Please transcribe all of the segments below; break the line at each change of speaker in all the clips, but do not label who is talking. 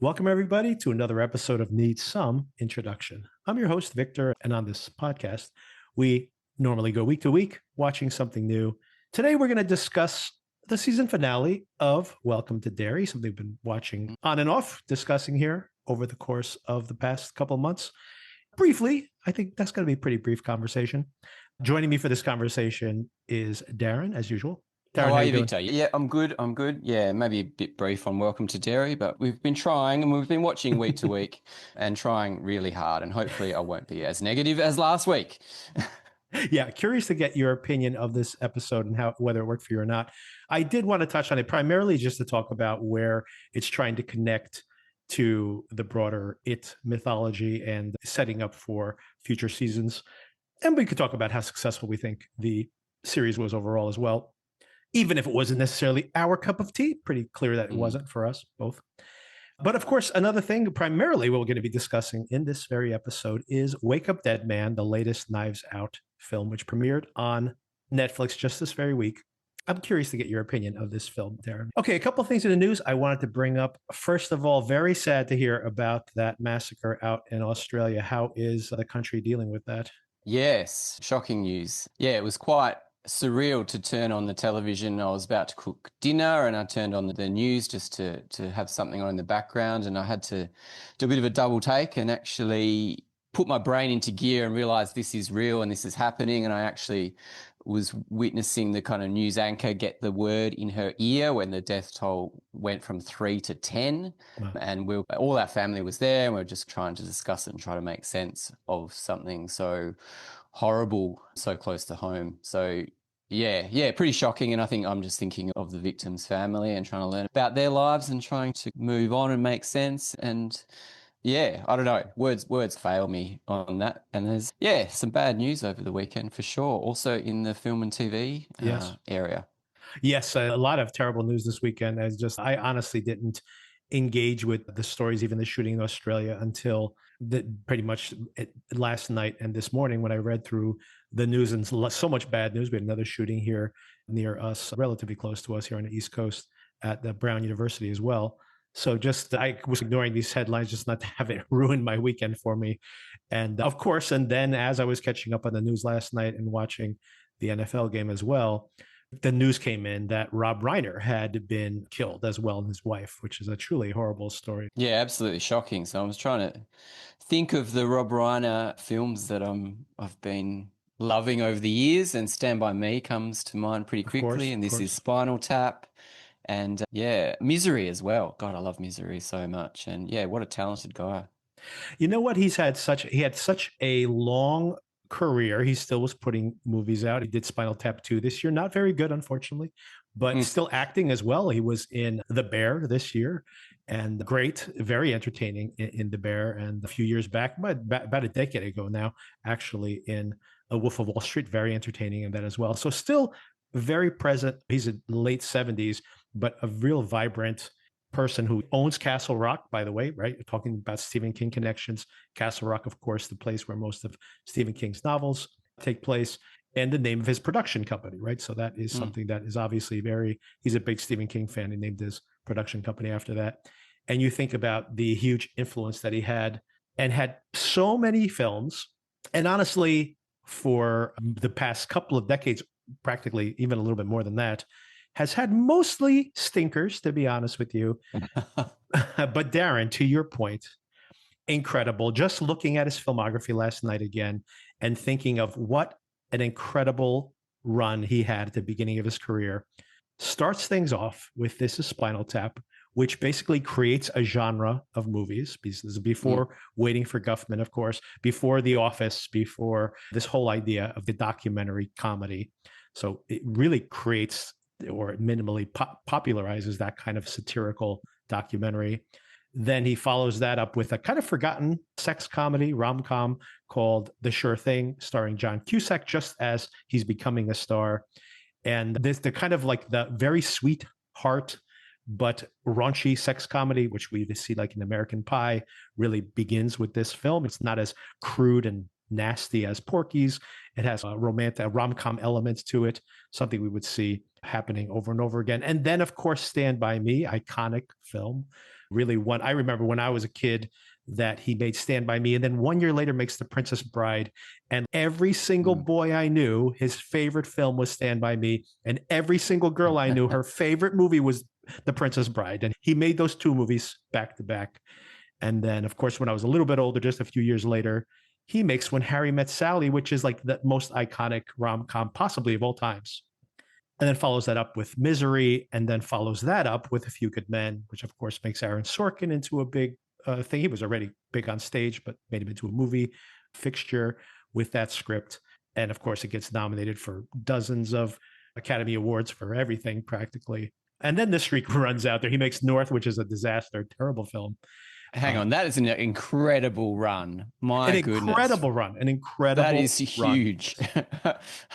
Welcome, everybody, to another episode of Need Some Introduction. I'm your host, Victor, and on this podcast, we normally go week to week watching something new. Today, we're going to discuss the season finale of Welcome to Derry, something we've been watching on and off, discussing here over the course of the past couple of months. Briefly, I think that's going to be a pretty brief conversation. Joining me for this conversation is Darren, as usual. Darren,
How are
you
you,
doing?
Victor? Yeah, I'm good. I'm good. Yeah, maybe a bit brief on Welcome to Derry, but we've been trying and we've been watching week to week and trying really hard. And hopefully I won't be as negative as last week.
Yeah, curious to get your opinion of this episode and how whether it worked for you or not. I did want to touch on it primarily just to talk about where it's trying to connect to the broader It mythology and setting up for future seasons. And we could talk about how successful we think the series was overall as well, even if it wasn't necessarily our cup of tea. Pretty clear that it wasn't for us both. But of course, another thing, primarily what we're going to be discussing in this very episode is Wake Up Dead Man, the latest Knives Out film, which premiered on Netflix just this very week. I'm curious to get your opinion of this film, Darren. Okay, a couple of things in the news I wanted to bring up. First of all, very sad to hear about that massacre out in Australia. How is the country dealing with that?
Yes, shocking news. Yeah, it was quite surreal to turn on the television. I was about to cook dinner and I turned on the news just to have something on in the background, and I had to do a bit of a double take and actually put my brain into gear and realize this is real and this is happening. And I actually was witnessing the kind of news anchor get the word in her ear when the death toll went from 3 to 10.
Wow.
And all our family was there and we were just trying to discuss it and try to make sense of something so horrible, so close to home. So yeah, pretty shocking. And I think I'm just thinking of the victim's family and trying to learn about their lives and trying to move on and make sense. And yeah, I don't know. Words fail me on that. And there's, some bad news over the weekend for sure. Also in the film and TV
Yes.
area.
Yes, a lot of terrible news this weekend. I honestly didn't engage with the stories, even the shooting in Australia, until pretty much last night and this morning when I read through the news, and so much bad news. We had another shooting here near us, relatively close to us here on the East Coast at the Brown University as well. So I was ignoring these headlines just not to have it ruin my weekend for me. And of course, and then as I was catching up on the news last night and watching the NFL game as well, the news came in that Rob Reiner had been killed as well, and his wife, which is a truly horrible story.
Yeah, absolutely shocking. So I was trying to think of the Rob Reiner films that I've been loving over the years, and Stand By Me comes to mind pretty quickly. And this is Spinal Tap. And Misery as well. God, I love Misery so much. And yeah, what a talented guy.
You know what? He had such a long career. He still was putting movies out. He did Spinal Tap 2 this year. Not very good, unfortunately, but still acting as well. He was in The Bear this year, and great, very entertaining in The Bear. And a few years back, about a decade ago now, actually in A Wolf of Wall Street, very entertaining in that as well. So still very present. He's in late 70s, but a real vibrant person who owns Castle Rock, by the way, right? We're talking about Stephen King connections. Castle Rock, of course, the place where most of Stephen King's novels take place, and the name of his production company, right? So that is something that is obviously he's a big Stephen King fan. He named his production company after that. And you think about the huge influence that he had, and had so many films. And honestly, for the past couple of decades, practically even a little bit more than that, has had mostly stinkers, to be honest with you. But Darren, to your point, incredible. Just looking at his filmography last night again and thinking of what an incredible run he had at the beginning of his career. Starts things off with This is Spinal Tap, which basically creates a genre of movies. This is before Waiting for Guffman, of course, before The Office, before this whole idea of the documentary comedy. So it really creates, or minimally popularizes, that kind of satirical documentary. Then he follows that up with a kind of forgotten sex comedy rom-com called The Sure Thing, starring John Cusack, just as he's becoming a star. And this, the kind of like the very sweet heart, but raunchy sex comedy, which we see like in American Pie, really begins with this film. It's not as crude and nasty as Porky's. It has a romantic rom-com elements to it, something we would see happening over and over again. And then, of course, Stand By Me, iconic film, really one. I remember when I was a kid that he made Stand By Me, and then 1 year later makes The Princess Bride. And every single boy I knew, his favorite film was Stand By Me, and every single girl I knew, her favorite movie was The Princess Bride. And he made those two movies back to back. And then, of course, when I was a little bit older, just a few years later, he makes When Harry Met Sally, which is like the most iconic rom-com possibly of all times. And then follows that up with Misery, and then follows that up with A Few Good Men, which of course makes Aaron Sorkin into a big thing. He was already big on stage, but made him into a movie fixture with that script. And of course, it gets nominated for dozens of Academy Awards for everything practically. And then the streak runs out there. He makes North, which is a disaster, terrible film.
Hang on, that is an incredible run. My goodness.
Incredible run. An incredible
That is huge.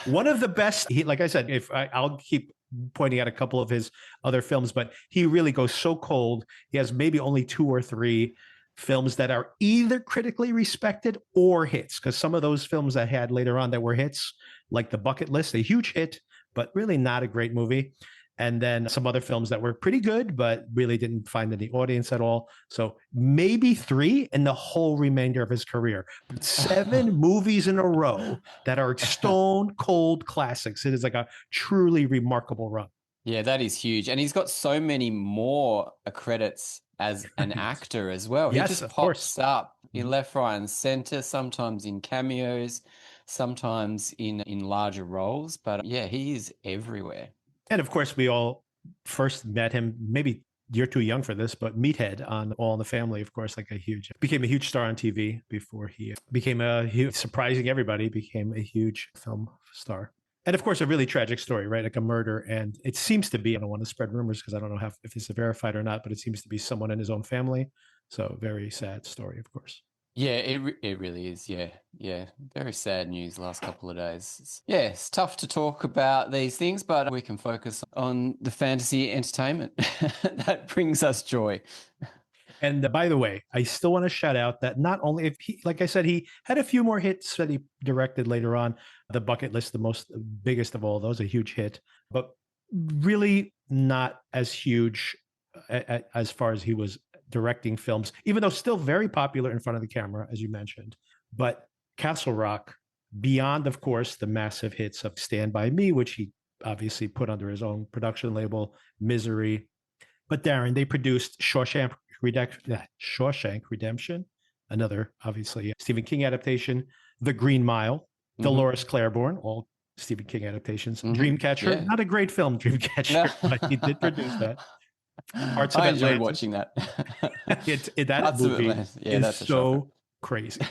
One of the best, like I said, if I'll keep pointing out a couple of his other films, but he really goes so cold. He has maybe only 2 or 3 films that are either critically respected or hits, because some of those films that had later on that were hits, like The Bucket List, a huge hit, but really not a great movie. And then some other films that were pretty good, but really didn't find any audience at all. So maybe 3 in the whole remainder of his career. But 7 movies in a row that are stone cold classics. It is like a truly remarkable run.
Yeah, that is huge. And he's got so many more credits as an actor as well.
Yes,
he just
of
pops
course.
up in left, right, and center, sometimes in cameos, sometimes in larger roles. But yeah, he is everywhere.
And of course, we all first met him, maybe you're too young for this, but Meathead on All in the Family, of course, became a huge star on TV before he became surprising everybody, became a huge film star. And of course, a really tragic story, right? Like a murder. And it seems to be, I don't want to spread rumors because I don't know if it's verified or not, but it seems to be someone in his own family. So very sad story, of course.
Yeah, it really is. Yeah. Very sad news last couple of days. It's tough to talk about these things, but we can focus on the fantasy entertainment that brings us joy.
And by the way, I still want to shout out that not only if he, like I said, he had a few more hits that he directed later on. The Bucket List, the biggest of all those, a huge hit, but really not as huge as far as he was directing films, even though still very popular in front of the camera, as you mentioned. But Castle Rock, beyond, of course, the massive hits of Stand By Me, which he obviously put under his own production label, Misery. But Darren, they produced Shawshank Redemption, another obviously Stephen King adaptation, The Green Mile, Dolores Claiborne, all Stephen King adaptations, Dreamcatcher, not a great film, Dreamcatcher, but he did produce that.
Parts of I enjoyed watching that.
That movie is so crazy.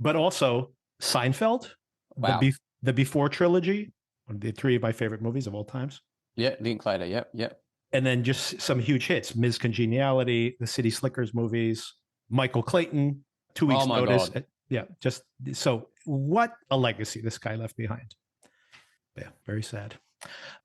But also Seinfeld, the Before trilogy, one of the 3 of my favorite movies of all times.
Yeah, Linklater. Yep.
And then just some huge hits: Ms. Congeniality, the City Slickers movies, Michael Clayton, 2 Weeks Notice. God. Yeah, just so what a legacy this guy left behind. Yeah, very sad.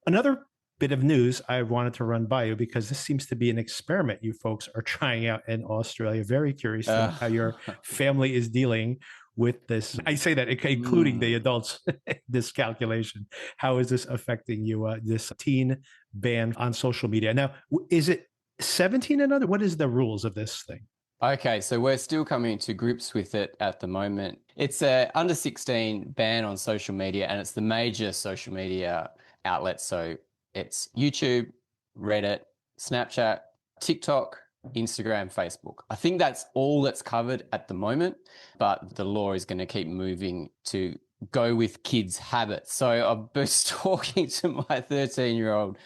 Another bit of news I wanted to run by you, because this seems to be an experiment you folks are trying out in Australia. Very curious to know how your family is dealing with this. I say that including the adults, this calculation. How is this affecting you, this teen ban on social media? Now, is it 17 and under? What is the rules of this thing?
Okay, so we're still coming to grips with it at the moment. It's a under 16 ban on social media, and it's the major social media outlets. So it's YouTube, Reddit, Snapchat, TikTok, Instagram, Facebook. I think that's all that's covered at the moment, but the law is going to keep moving to go with kids' habits. So I was talking to my 13-year-old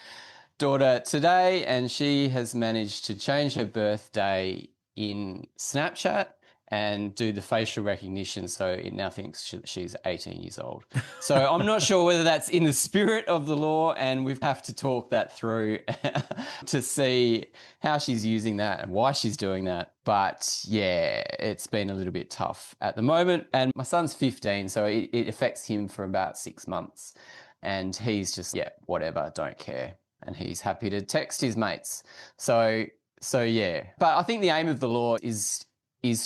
daughter today, and she has managed to change her birthday in Snapchat and do the facial recognition, so it now thinks she's 18 years old. So I'm not sure whether that's in the spirit of the law, and we have to talk that through to see how she's using that and why she's doing that. But yeah, it's been a little bit tough at the moment. And my son's 15, so it affects him for about 6 months. And he's just, whatever, don't care. And he's happy to text his mates. So yeah. But I think the aim of the law is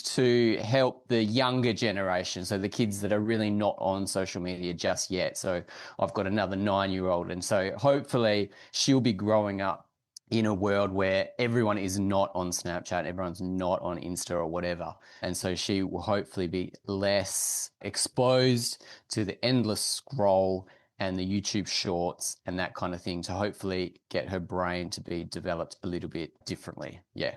to help the younger generation, so the kids that are really not on social media just yet. So I've got another 9-year-old, and so hopefully she'll be growing up in a world where everyone is not on Snapchat, everyone's not on Insta or whatever. And so she will hopefully be less exposed to the endless scroll and the YouTube shorts and that kind of thing, to hopefully get her brain to be developed a little bit differently. Yeah.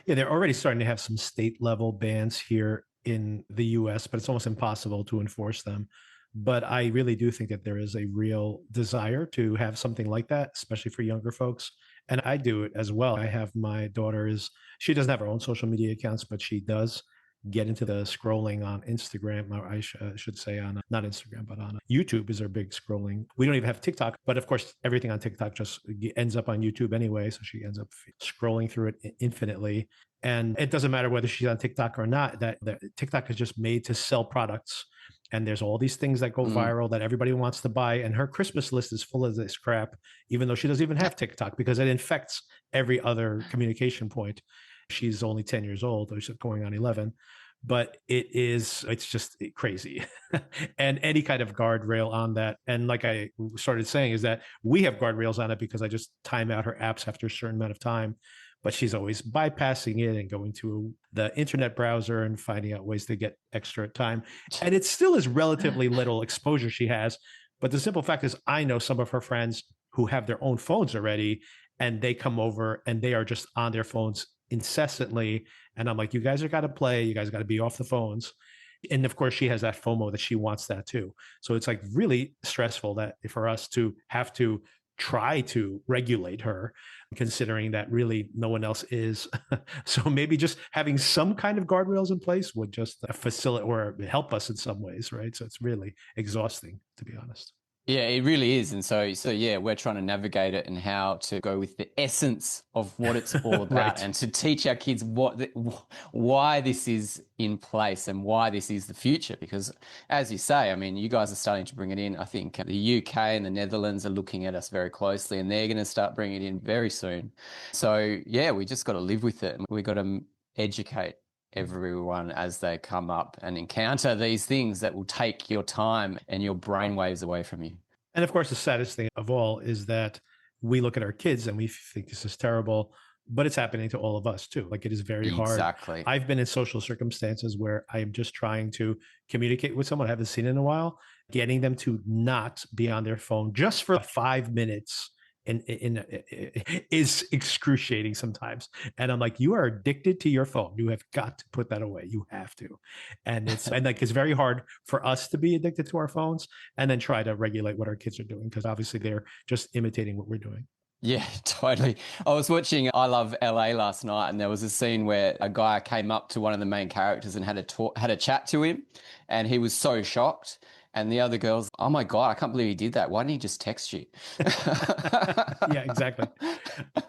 Yeah, they're already starting to have some state level bans here in the US, but it's almost impossible to enforce them. But I really do think that there is a real desire to have something like that, especially for younger folks. And I do it as well. I have my daughter she doesn't have her own social media accounts, but she does get into the scrolling on Instagram, or should say on not Instagram, but on YouTube is her big scrolling. We don't even have TikTok, but of course, everything on TikTok just ends up on YouTube anyway. So she ends up scrolling through it infinitely. And it doesn't matter whether she's on TikTok or not, that TikTok is just made to sell products. And there's all these things that go viral that everybody wants to buy. And her Christmas list is full of this crap, even though she doesn't even have TikTok, because it infects every other communication point. She's only 10 years old, or she's going on 11, but it's just crazy. And any kind of guardrail on that. And like I started saying, is that we have guardrails on it because I just time out her apps after a certain amount of time. But she's always bypassing it and going to the internet browser and finding out ways to get extra time. And it still is relatively little exposure she has. But the simple fact is, I know some of her friends who have their own phones already, and they come over and they are just on their phones incessantly. And I'm like, you guys are got to play. You guys got to be off the phones. And of course, she has that FOMO that she wants that too. So it's like really stressful that for us to have to try to regulate her, considering that really no one else is. So maybe just having some kind of guardrails in place would just facilitate or help us in some ways, right? So it's really exhausting, to be honest.
Yeah, it really is. And so yeah, we're trying to navigate it and how to go with the essence of what it's all about
Right.
and to teach our kids why this is in place and why this is the future. Because as you say, I mean, you guys are starting to bring it in. I think the UK and the Netherlands are looking at us very closely, and they're going to start bringing it in very soon. So yeah, we just got to live with it, and we got to educate everyone as they come up and encounter these things that will take your time and your brainwaves away from you.
And of course, the saddest thing of all is that we look at our kids and we think this is terrible, but it's happening to all of us too. Like, it is very hard.
Exactly.
I've been in social circumstances where I am just trying to communicate with someone I haven't seen in a while, getting them to not be on their phone just for 5 minutes is excruciating sometimes. And I'm like, you are addicted to your phone. You have got to put that away. You have to. And it's very hard for us to be addicted to our phones and then try to regulate what our kids are doing, because obviously they're just imitating what we're doing.
Yeah, totally. I was watching I Love LA last night, and there was a scene where a guy came up to one of the main characters and had a chat to him, and he was so shocked. And the other girls, oh my God, I can't believe he did that. Why didn't he just text you?
Yeah, exactly.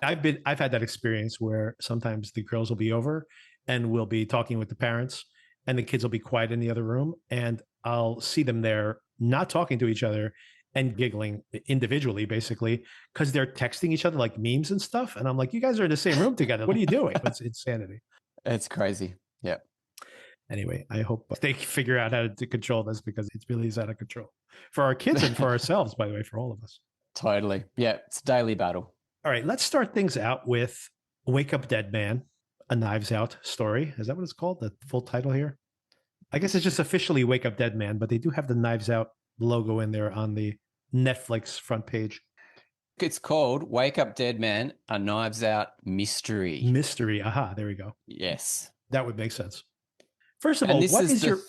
I've had that experience where sometimes the girls will be over and we'll be talking with the parents, and the kids will be quiet in the other room, and I'll see them there not talking to each other and giggling individually, basically, because they're texting each other like memes and stuff. And I'm like, you guys are in the same room together. What are you doing? It's insanity.
It's crazy. Yeah.
Anyway, I hope they figure out how to control this, because it really is out of control for our kids and for ourselves, by the way, for all of us.
Totally. Yeah. It's a daily battle.
All right, let's start things out with Wake Up Dead Man, a Knives Out story. Is that what it's called? The full title here? I guess it's just officially Wake Up Dead Man, but they do have the Knives Out logo in there on the Netflix front page.
It's called Wake Up Dead Man, a Knives Out mystery.
Mystery. Aha, there we go.
Yes.
That would make sense. First of all, what is your...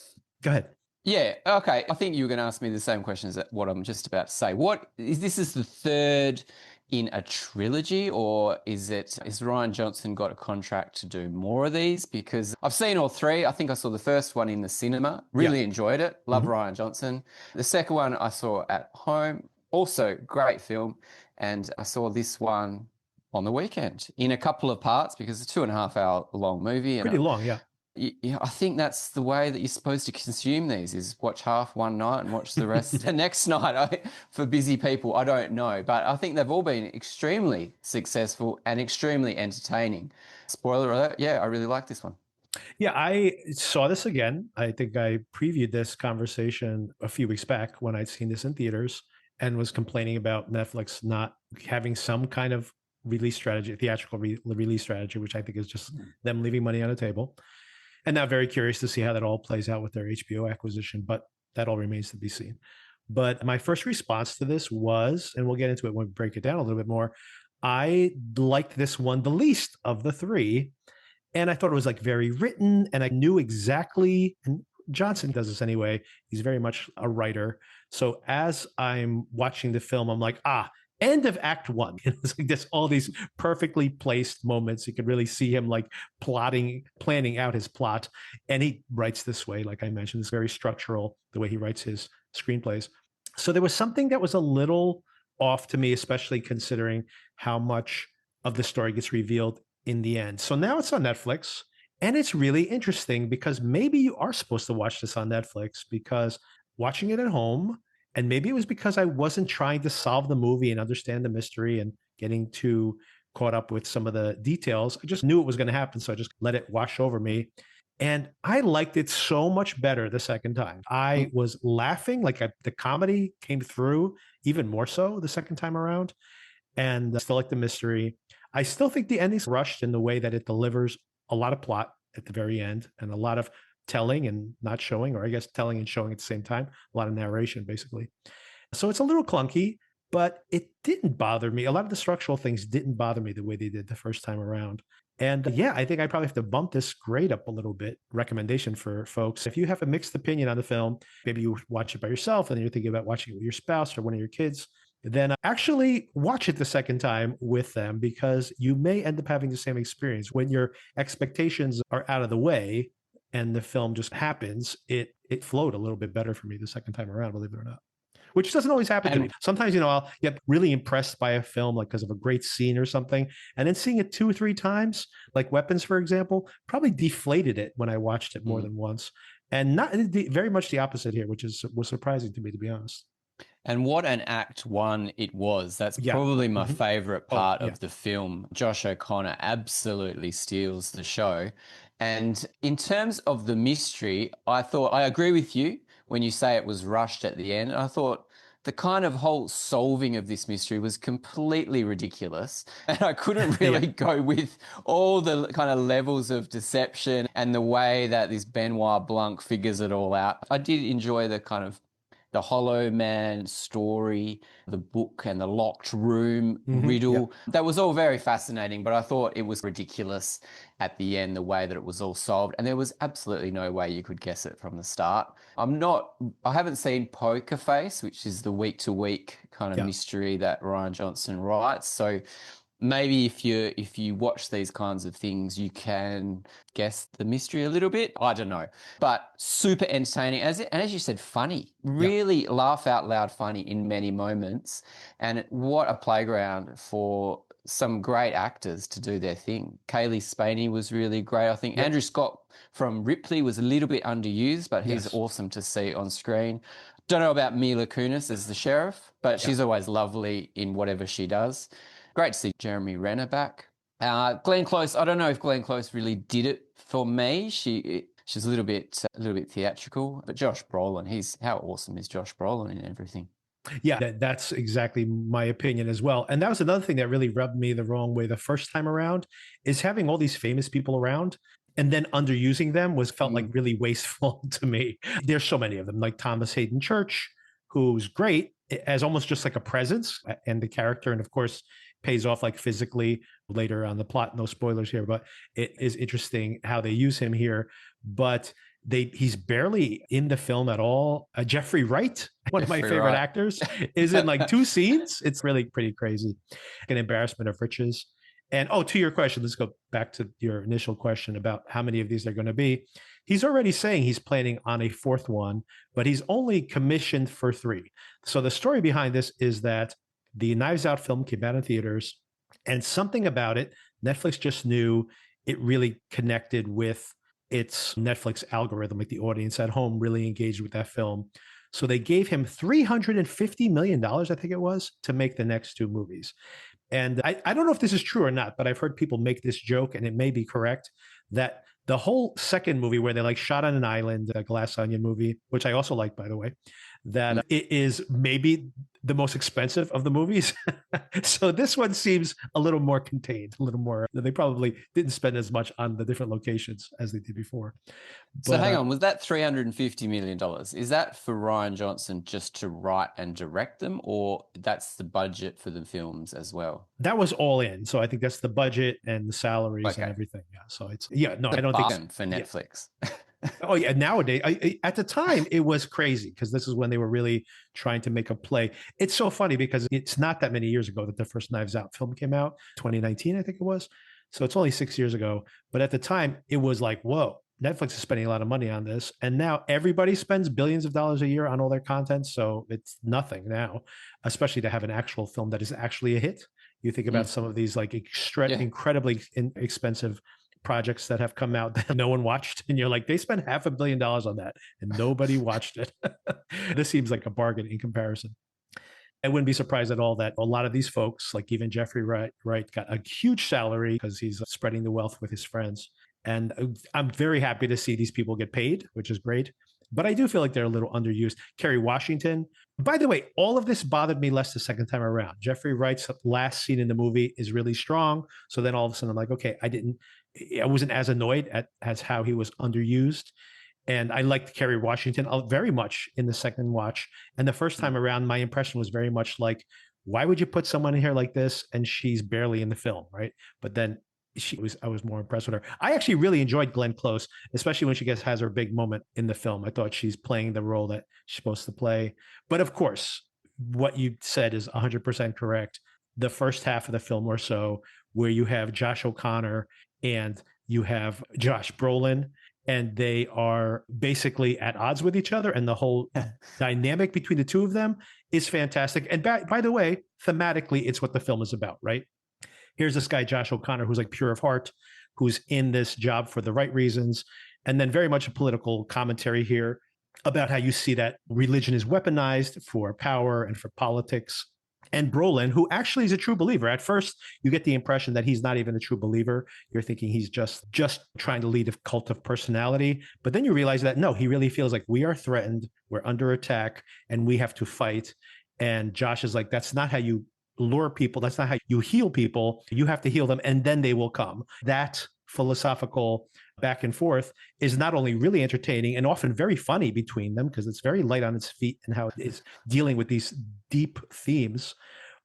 Go ahead.
Yeah, okay. I think you were going to ask me the same question as what I'm just about to say. This is the third in a trilogy, or is Rian Johnson got a contract to do more of these? Because I've seen all three. I think I saw the first one in the cinema. Really enjoyed it. Love Rian Johnson. The second one I saw at home. Also great film. And I saw this one on the weekend in a couple of parts, because it's a 2.5 hour long movie.
Pretty long, yeah.
Yeah, I think that's the way that you're supposed to consume these, is watch half one night and watch the rest the next night. For busy people, I don't know. But I think they've all been extremely successful and extremely entertaining. Spoiler alert, yeah, I really like this one.
Yeah, I saw this again. I think I previewed this conversation a few weeks back when I'd seen this in theaters and was complaining about Netflix not having some kind of release strategy, theatrical release strategy, which I think is just them leaving money on the table. And now very curious to see how that all plays out with their HBO acquisition, but that all remains to be seen. But my first response to this was, and we'll get into it when we break it down a little bit more, I liked this one the least of the three. And I thought it was like very written, and I knew exactly, and Johnson does this anyway. He's very much a writer. So as I'm watching the film, I'm like, end of act one. It's like there's all these perfectly placed moments. You could really see him like planning out his plot. And he writes this way, like I mentioned, it's very structural, the way he writes his screenplays. So there was something that was a little off to me, especially considering how much of the story gets revealed in the end. So now it's on Netflix, and it's really interesting because maybe you are supposed to watch this on Netflix, because watching it at home, and maybe it was because I wasn't trying to solve the movie and understand the mystery and getting too caught up with some of the details. I just knew it was going to happen, so I just let it wash over me. And I liked it so much better the second time. I was laughing, like the comedy came through even more so the second time around. And I still like the mystery. I still think the ending's rushed in the way that it delivers a lot of plot at the very end and a lot of telling and not showing, or I guess telling and showing at the same time, a lot of narration basically. So it's a little clunky, but it didn't bother me. A lot of the structural things didn't bother me the way they did the first time around. And yeah, I think I probably have to bump this grade up a little bit. Recommendation for folks. If you have a mixed opinion on the film, maybe you watch it by yourself and then you're thinking about watching it with your spouse or one of your kids, then actually watch it the second time with them, because you may end up having the same experience. When your expectations are out of the way and the film just happens, it flowed a little bit better for me the second time around, believe it or not. Which doesn't always happen to me. Sometimes, I'll get really impressed by a film, like because of a great scene or something, and then seeing it 2 or 3 times, like Weapons, for example, probably deflated it when I watched it more than once. And not very much the opposite here, which was surprising to me, to be honest.
And what an act one it was. That's
Yeah.
probably my
Mhm.
favorite part
yeah.
of the film. Josh O'Connor absolutely steals the show. And in terms of the mystery, I agree with you when you say it was rushed at the end. I thought the kind of whole solving of this mystery was completely ridiculous. And I couldn't really go with all the kind of levels of deception and the way that this Benoit Blanc figures it all out. I did enjoy the kind of the Hollow Man story, the book and the locked room riddle. That was all very fascinating, but I thought it was ridiculous at the end, the way that it was all solved. And there was absolutely no way you could guess it from the start. I haven't seen Poker Face, which is the week to week kind of mystery that Rian Johnson writes. So maybe if you watch these kinds of things, you can guess the mystery a little bit. I don't know, but super entertaining, and as you said, funny. Really laugh out loud, funny in many moments, and what a playground for some great actors to do their thing. Kaylee Spaney was really great. I think Andrew Scott from Ripley was a little bit underused, but he's awesome to see on screen. Don't know about Mila Kunis as the sheriff, but she's always lovely in whatever she does. Great to see Jeremy Renner back. Glenn Close, I don't know if Glenn Close really did it for me. She's a little bit theatrical, but Josh Brolin, how awesome is Josh Brolin in everything?
Yeah, that's exactly my opinion as well. And that was another thing that really rubbed me the wrong way the first time around, is having all these famous people around and then underusing them felt like really wasteful to me. There's so many of them, like Thomas Hayden Church, who's great as almost just like a presence and the character, and of course pays off like physically later on the plot. No spoilers here, but it is interesting how they use him here. But he's barely in the film at all. Jeffrey Wright, one of my favorite actors, is in like 2 scenes. It's really pretty crazy. An embarrassment of riches. And to your question, let's go back to your initial question about how many of these are going to be. He's already saying he's planning on a 4th one, but he's only commissioned for 3. So the story behind this is that the Knives Out film came out in theaters, and something about it, Netflix just knew it really connected with its Netflix algorithm, like the audience at home really engaged with that film. So they gave him $350 million, I think it was, to make the next 2 movies. And I don't know if this is true or not, but I've heard people make this joke, and it may be correct, that the whole second movie where they like shot on an island, a Glass Onion movie, which I also like, by the way, that
Mm.
it is maybe the most expensive of the movies. So this one seems a little more contained, a little more. They probably didn't spend as much on the different locations as they did before.
So
But
hang on, was that $350 million? Is that for Rian Johnson just to write and direct them, or that's the budget for the films as well?
that was all in. So I think that's the budget and the salaries and
Okay.
everything. Yeah. So it's, yeah, no,
The
I don't think.
bargain for
Yeah.
Netflix.
Oh yeah, nowadays at the time it was crazy because this is when they were really trying to make a play. It's so funny because it's not that many years ago that the first Knives Out film came out, 2019, I think it was. So it's only 6 years ago. But at the time, it was like, whoa, Netflix is spending a lot of money on this, and now everybody spends billions of dollars a year on all their content. So it's nothing now, especially to have an actual film that is actually a hit. You think about some of these like
Yeah.
incredibly expensive projects that have come out that no one watched, and you're like, they spent $500 million on that and nobody watched it. This seems like a bargain in comparison. I wouldn't be surprised at all that a lot of these folks, like even Jeffrey Wright got a huge salary because he's spreading the wealth with his friends. And I'm very happy to see these people get paid, which is great. But I do feel like they're a little underused. Kerry Washington, by the way, all of this bothered me less the second time around. Jeffrey Wright's last scene in the movie is really strong. So then all of a sudden I'm like, okay, I wasn't as annoyed as how he was underused. And I liked Kerry Washington very much in the second watch. And the first time around, my impression was very much like, why would you put someone in here like this? And she's barely in the film, right? But then I was more impressed with her. I actually really enjoyed Glenn Close, especially when she has her big moment in the film. I thought she's playing the role that she's supposed to play. But of course, what you said is 100% correct. The first half of the film or so, where you have Josh O'Connor and you have Josh Brolin, and they are basically at odds with each other, and the whole dynamic between the two of them is fantastic. And by the way, thematically, it's what the film is about, right? Here's this guy, Josh O'Connor, who's like pure of heart, who's in this job for the right reasons. And then very much a political commentary here about how you see that religion is weaponized for power and for politics. And Brolin, who actually is a true believer. At first, you get the impression that he's not even a true believer. You're thinking he's just trying to lead a cult of personality. But then you realize that no, he really feels like we are threatened, we're under attack, and we have to fight. And Josh is like, that's not how you lure people. That's not how you heal people. You have to heal them, and then they will come. That philosophical back and forth is not only really entertaining and often very funny between them, because it's very light on its feet and how it is dealing with these deep themes.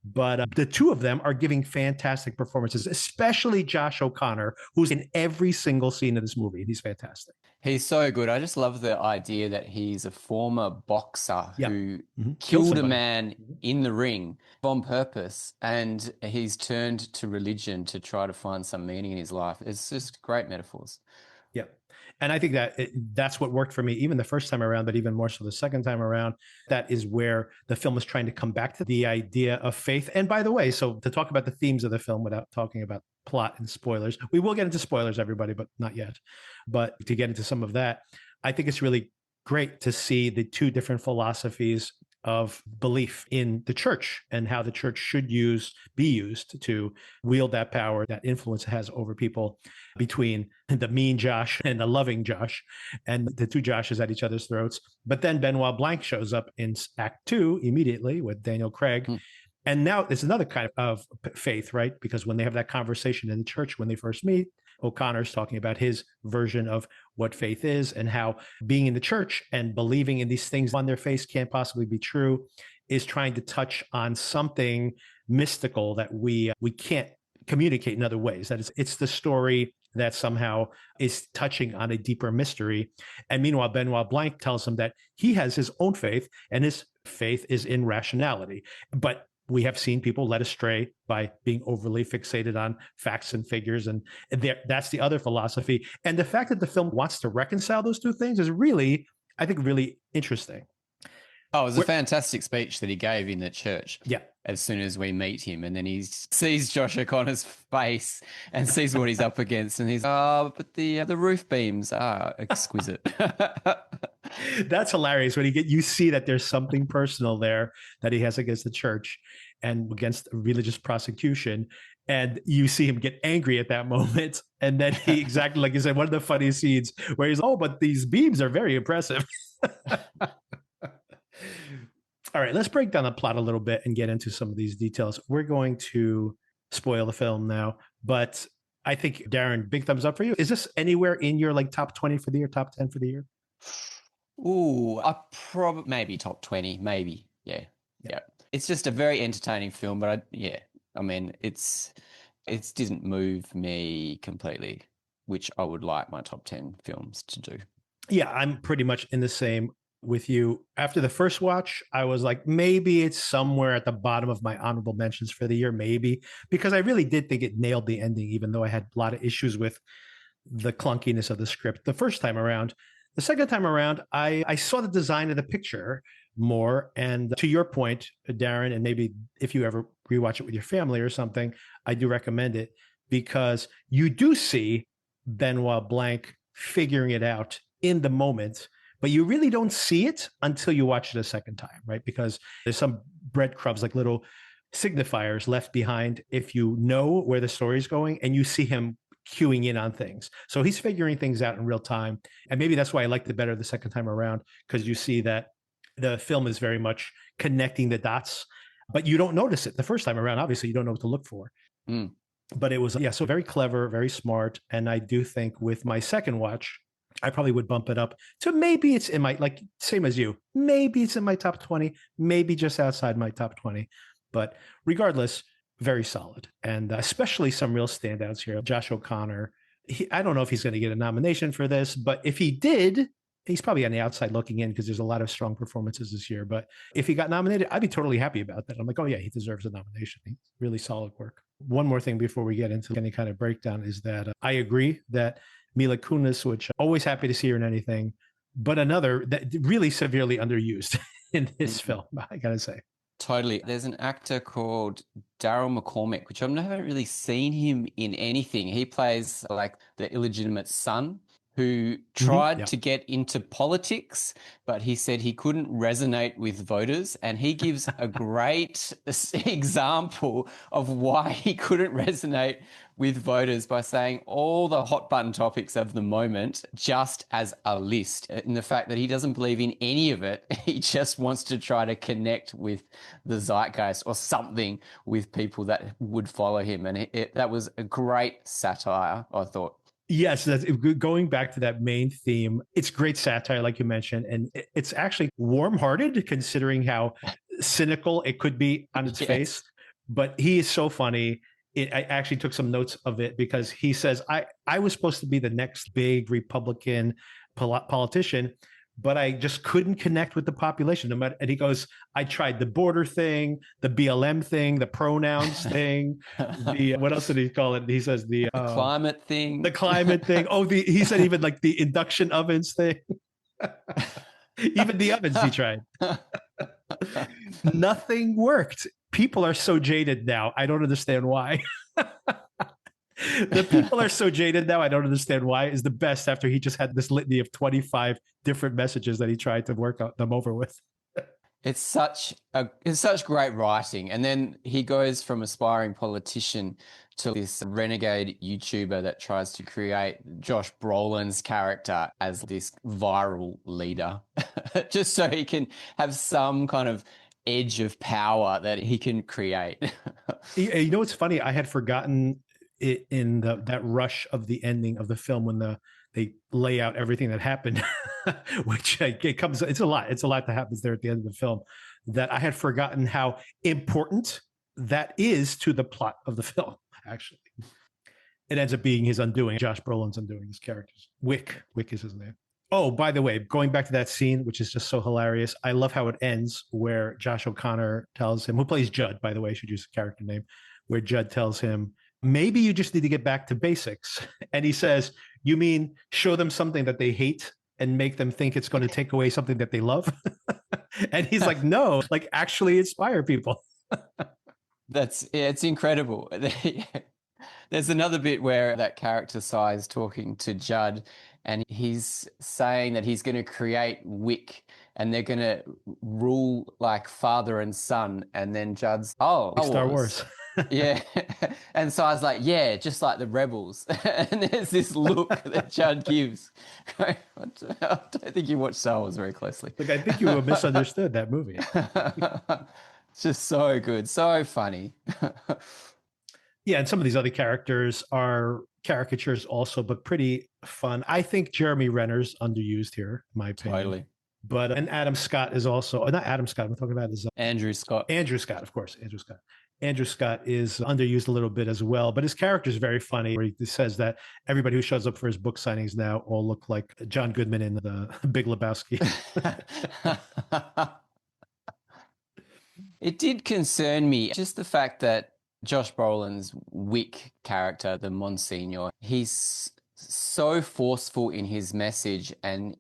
But the two of them are giving fantastic performances, especially Josh O'Connor, who's in every single scene of this movie. He's fantastic.
He's so good. I just love the idea that he's a former boxer who
Killed
killed a
somebody.
man in the ring on purpose, and he's turned to religion to try to find some meaning in his life. It's just great metaphors.
Yeah. And I think that that's what worked for me, even the first time around, but even more so the second time around. That is where the film is trying to come back to the idea of faith. And by the way, so to talk about the themes of the film without talking about plot and spoilers, we will get into spoilers, everybody, but not yet. But to get into some of that, I think it's really great to see the two different philosophies of belief in the church and how the church should be used to wield that power, that influence it has over people, between the mean Josh and the loving Josh, and the two Joshes at each other's throats. But then Benoit Blanc shows up in Act 2 immediately with Daniel Craig. And now it's another kind of faith, right? Because when they have that conversation in the church when they first meet, O'Connor's talking about his version of what faith is and how being in the church and believing in these things on their face can't possibly be true, is trying to touch on something mystical that we can't communicate in other ways. That it's the story that somehow is touching on a deeper mystery. And meanwhile, Benoit Blanc tells him that he has his own faith, and his faith is in rationality. But we have seen people led astray by being overly fixated on facts and figures. And that's the other philosophy. And the fact that the film wants to reconcile those two things is really, I think, really interesting.
Oh, it was a fantastic speech that he gave in the church.
Yeah.
As soon as we meet him, and then he sees Josh O'Connor's face and sees what he's up against, and he's, oh, but the roof beams are exquisite.
That's hilarious when you see that there's something personal there that he has against the church and against religious prosecution. And you see him get angry at that moment. And then he, exactly like you said, one of the funniest scenes where he's, oh, but these beams are very impressive. All right, let's break down the plot a little bit and get into some of these details. We're going to spoil the film now, but I think Darren, big thumbs up for you. Is this anywhere in your like top 20 for the year, top 10 for the year?
Ooh, I probably maybe top 20, maybe. Yeah.
Yeah.
Yeah. It's just a very entertaining film, but I mean, it didn't move me completely, which I would like my top 10 films to do.
Yeah, I'm pretty much in the same with you. After the first watch, I was like, maybe it's somewhere at the bottom of my honorable mentions for the year, maybe, because I really did think it nailed the ending, even though I had a lot of issues with the clunkiness of the script the first time around. The second time around, I saw the design of the picture more. And to your point, Darren, and maybe if you ever rewatch it with your family or something, I do recommend it because you do see Benoit Blanc figuring it out in the moment, but you really don't see it until you watch it a second time, right? Because there's some breadcrumbs, like little signifiers left behind if you know where the story's going and you see him queuing in on things. So he's figuring things out in real time. And maybe that's why I liked it better the second time around, because you see that the film is very much connecting the dots, but you don't notice it the first time around. Obviously, you don't know what to look for.
Mm.
But it was, yeah, so very clever, very smart. And I do think with my second watch, I probably would bump it up to maybe it's in my, like, same as you, maybe it's in my top 20, maybe just outside my top 20. But regardless, very solid. And especially some real standouts here. Josh O'Connor, I don't know if he's going to get a nomination for this, but if he did, he's probably on the outside looking in because there's a lot of strong performances this year. But if he got nominated, I'd be totally happy about that. I'm like, oh, yeah, he deserves a nomination. He's really solid work. One more thing before we get into any kind of breakdown is that I agree that Mila Kunis, which I'm always happy to see her in anything, but another that really severely underused in this film, I got to say.
Totally. There's an actor called Daryl McCormick, which I've never really seen him in anything. He plays like the illegitimate son who tried
Yeah.
to get into politics, but he said he couldn't resonate with voters. And he gives a great example of why he couldn't resonate with voters by saying all the hot button topics of the moment just as a list. And the fact that he doesn't believe in any of it, he just wants to try to connect with the zeitgeist or something with people that would follow him. And that was a great satire, I thought.
Yes, that's going back to that main theme. It's great satire, like you mentioned, and it's actually warm-hearted considering how cynical it could be on its face. But he is so funny. I actually took some notes of it because he says, I was supposed to be the next big Republican politician, but I just couldn't connect with the population. No matter, and he goes, I tried the border thing, the BLM thing, the pronouns thing, the what else did he call it? He says the
climate thing.
The climate thing. Oh, he said even like the induction ovens thing. Even the ovens he tried. Nothing worked. People are so jaded now. I don't understand why. The people are so jaded now. I don't understand why. Is the best after he just had this litany of 25 different messages that he tried to work them over with.
It's such great writing. And then he goes from aspiring politician to this renegade YouTuber that tries to create Josh Brolin's character as this viral leader, just so he can have some kind of edge of power that he can create.
You know what's funny? I had forgotten it in that rush of the ending of the film when they lay out everything that happened, which it's a lot that happens there at the end of the film, that I had forgotten how important that is to the plot of the film. Actually, it ends up being his undoing, Josh Brolin's undoing, his characters. Wick is his name. Oh, by the way, going back to that scene, which is just so hilarious, I love how it ends where Josh O'Connor tells him, who plays Judd, by the way, I should use a character name, where Judd tells him, maybe you just need to get back to basics. And he says, you mean show them something that they hate and make them think it's going to take away something that they love? And he's like, no, like actually inspire people.
It's incredible. There's another bit where that character Sai's talking to Judd and he's saying that he's going to create Wick and they're going to rule like father and son. And then Judd's,
Star Wars.
Yeah. And so I was like, yeah, just like the rebels. And there's this look that Judd gives. I don't think you watch Star Wars very closely.
Like, I think you misunderstood that movie.
It's just so good, so funny.
Yeah, and some of these other characters are caricatures also, but pretty fun. I think Jeremy Renner's underused here, in my opinion.
Totally.
But and Adam Scott is also not Adam Scott. I'm talking about is
Andrew Scott.
Andrew Scott, of course. Andrew Scott. Andrew Scott is underused a little bit as well, but his character is very funny. Where he says that everybody who shows up for his book signings now all look like John Goodman in the Big Lebowski.
It did concern me, just the fact that Josh Brolin's Wick character, the Monsignor, he's so forceful in his message, and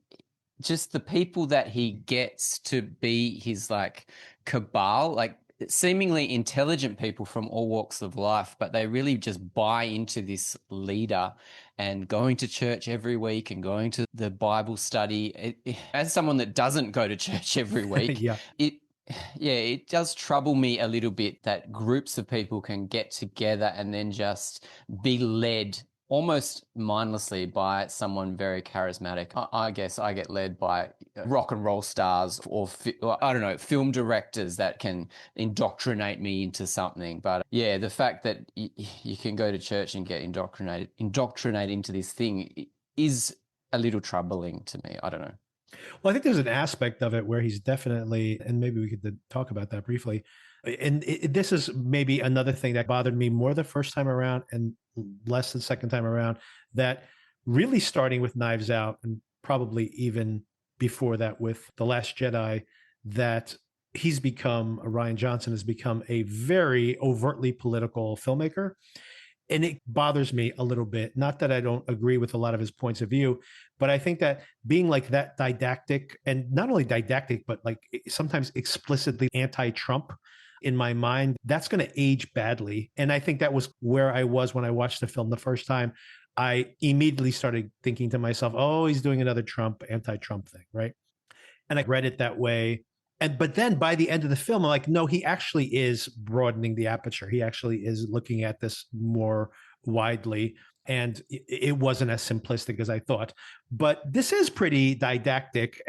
just the people that he gets to be his like cabal, like seemingly intelligent people from all walks of life, but they really just buy into this leader and going to church every week and going to the Bible study. As someone that doesn't go to church every week,
Yeah.
it does trouble me a little bit that groups of people can get together and then just be led almost mindlessly by someone very charismatic. I guess I get led by rock and roll stars or I don't know, film directors that can indoctrinate me into something. But yeah, the fact that you can go to church and get indoctrinated into this thing is a little troubling to me. I don't know.
Well, I think there's an aspect of it where he's definitely, and maybe we could talk about that briefly. And this is maybe another thing that bothered me more the first time around and less the second time around, that really starting with Knives Out and probably even before that with The Last Jedi, that Rian Johnson has become a very overtly political filmmaker. And it bothers me a little bit. Not that I don't agree with a lot of his points of view, but I think that being like that didactic, and not only didactic, but like sometimes explicitly anti-Trump in my mind, that's going to age badly. And I think that was where I was when I watched the film the first time. I immediately started thinking to myself, oh, he's doing another anti-Trump thing, right? And I read it that way. But then by the end of the film, I'm like, no, he actually is broadening the aperture. He actually is looking at this more widely. And it wasn't as simplistic as I thought. But this is pretty didactic.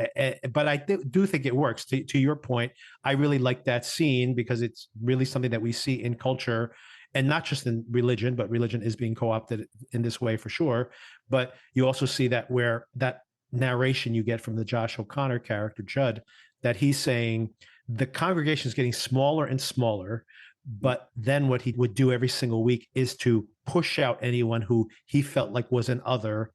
But I do think it works. To your point, I really like that scene because it's really something that we see in culture, and not just in religion, but religion is being co-opted in this way for sure. But you also see that where that narration you get from the Josh O'Connor character, Judd, that he's saying the congregation is getting smaller and smaller, but then what he would do every single week is to push out anyone who he felt like was an other.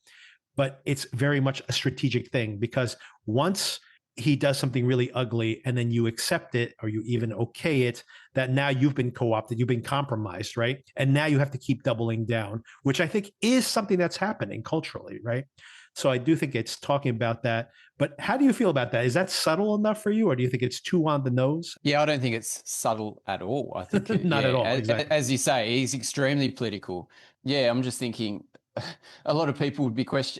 But it's very much a strategic thing, because once he does something really ugly and then you accept it or you even okay it, that now you've been co-opted, you've been compromised, right? And now you have to keep doubling down, which I think is something that's happening culturally, right? So I do think it's talking about that. But how do you feel about that? Is that subtle enough for you, or do you think it's too on the nose?
Yeah, I don't think it's subtle at all. I think
Not at all. Exactly.
As you say, he's extremely political. Yeah, I'm just thinking a lot of people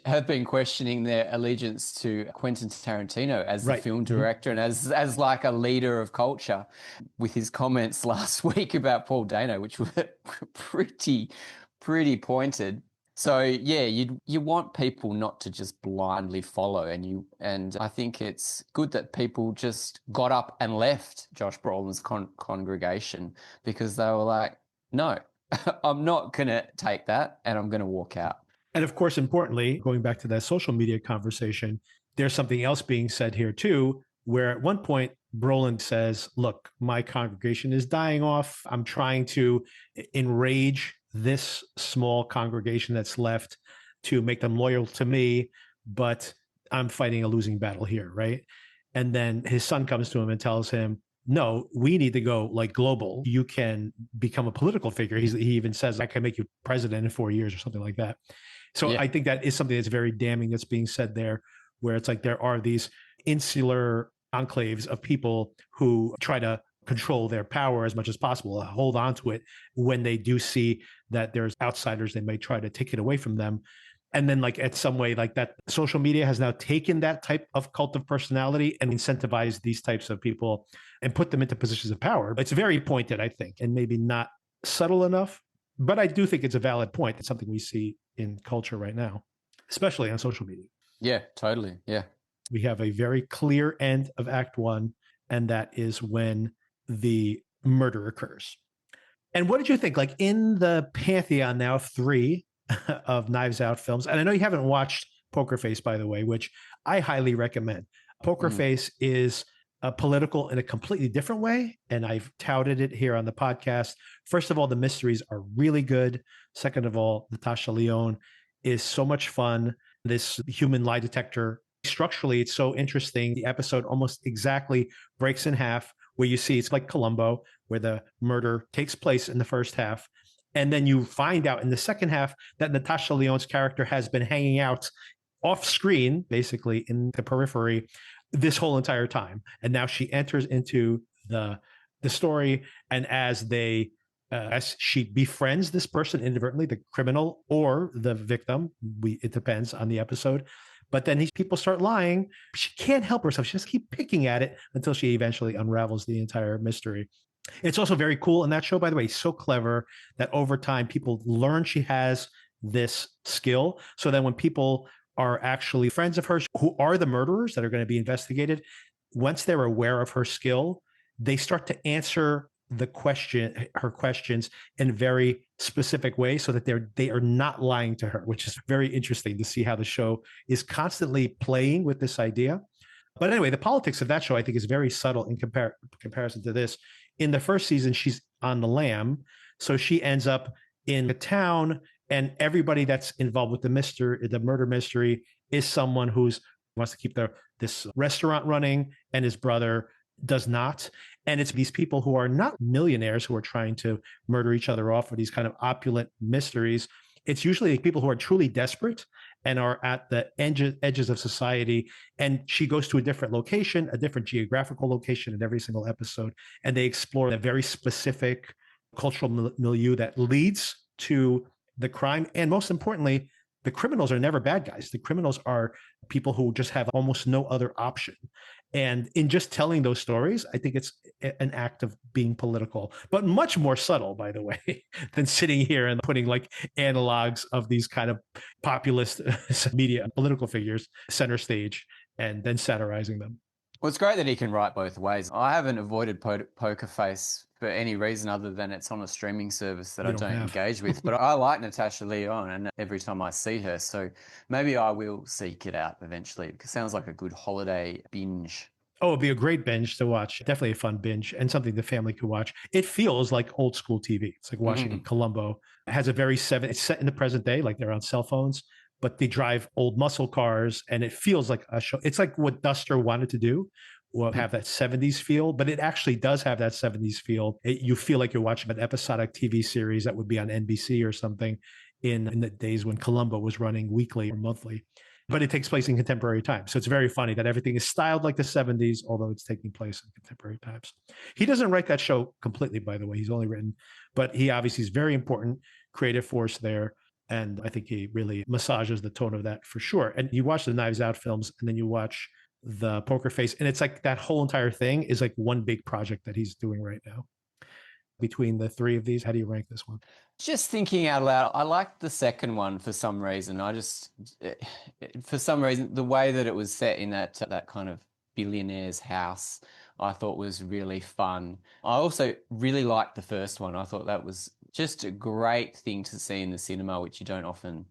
have been questioning their allegiance to Quentin Tarantino as the film director and as like a leader of culture, with his comments last week about Paul Dano, which were pretty pointed. So yeah, you want people not to just blindly follow, and I think it's good that people just got up and left Josh Brolin's congregation, because they were like, no, I'm not going to take that, and I'm going to walk out.
And of course, importantly, going back to that social media conversation, there's something else being said here too, where at one point Brolin says, look, my congregation is dying off. I'm trying to enrage this small congregation that's left to make them loyal to me, but I'm fighting a losing battle here, right? And then his son comes to him and tells him, no, we need to go like global. You can become a political figure. He even says, I can make you president in 4 years or something like that. So yeah. I think that is something that's very damning that's being said there, where it's like there are these insular enclaves of people who try to control their power as much as possible, hold on to it. When they do see that there's outsiders, they may try to take it away from them. And then like at some way like that, social media has now taken that type of cult of personality and incentivized these types of people and put them into positions of power. It's very pointed, I think, and maybe not subtle enough. But I do think it's a valid point. It's something we see in culture right now, especially on social media.
Yeah, totally. Yeah.
We have a very clear end of Act One, and that is when the murder occurs. And what did you think? Like in the pantheon now of three of Knives Out films, and I know you haven't watched Poker Face, by the way, which I highly recommend. Poker Face is political in a completely different way, and I've touted it here on the podcast. First of all, the mysteries are really good. Second of all, Natasha Lyonne is so much fun. This human lie detector, structurally, it's so interesting. The episode almost exactly breaks in half, where you see it's like Columbo, where the murder takes place in the first half. And then you find out in the second half that Natasha Lyonne's character has been hanging out off screen, basically in the periphery, this whole entire time. And now she enters into the story. And as she befriends this person inadvertently, the criminal or the victim, it depends on the episode. But then these people start lying. She can't help herself. She just keeps picking at it until she eventually unravels the entire mystery. It's also very cool in that show, by the way, so clever that over time people learn she has this skill. So then when people are actually friends of hers who are the murderers that are going to be investigated, once they're aware of her skill, they start to answer her questions in very specific ways so that they are not lying to her, which is very interesting to see how the show is constantly playing with this idea. But anyway, the politics of that show, I think, is very subtle in comparison to this. In the first season, she's on the lam. So she ends up in a town, and everybody that's involved with the murder mystery is someone who's wants to keep this restaurant running, and his brother does not. And it's these people who are not millionaires who are trying to murder each other off for these kind of opulent mysteries. It's usually people who are truly desperate and are at the edges of society. And she goes to a different location, a different geographical location in every single episode. And they explore a very specific cultural milieu that leads to the crime. And most importantly, the criminals are never bad guys. The criminals are people who just have almost no other option. And in just telling those stories, I think it's an act of being political, but much more subtle, by the way, than sitting here and putting like analogs of these kind of populist media political figures center stage and then satirizing them.
Well, it's great that he can write both ways. I haven't avoided Poker Face for any reason other than it's on a streaming service that I don't engage with. But I like Natasha Lyonne, and every time I see her, so maybe I will seek it out eventually. Because it sounds like a good holiday binge.
Oh, it'd be a great binge to watch. Definitely a fun binge and something the family could watch. It feels like old school TV. It's like watching Columbo. It has it's set in the present day, like they're on cell phones, but they drive old muscle cars, and it feels like a show. It's like what Duster wanted to do, have that 70s feel, but it actually does have that 70s feel. You feel like you're watching an episodic TV series that would be on NBC or something in the days when Columbo was running weekly or monthly. But it takes place in contemporary times. So it's very funny that everything is styled like the 70s, although it's taking place in contemporary times. He doesn't write that show completely, by the way. He's only written, but he obviously is very important creative force there. And I think he really massages the tone of that for sure. And you watch the Knives Out films, and then you watch the Poker Face, and it's like that whole entire thing is like one big project that he's doing right now. Between the three of these, how do you rank this one?
Just thinking out loud, I liked the second one for some reason. For some reason, the way that it was set in that kind of billionaire's house, I thought was really fun. I also really liked the first one. I thought that was just a great thing to see in the cinema, which you don't often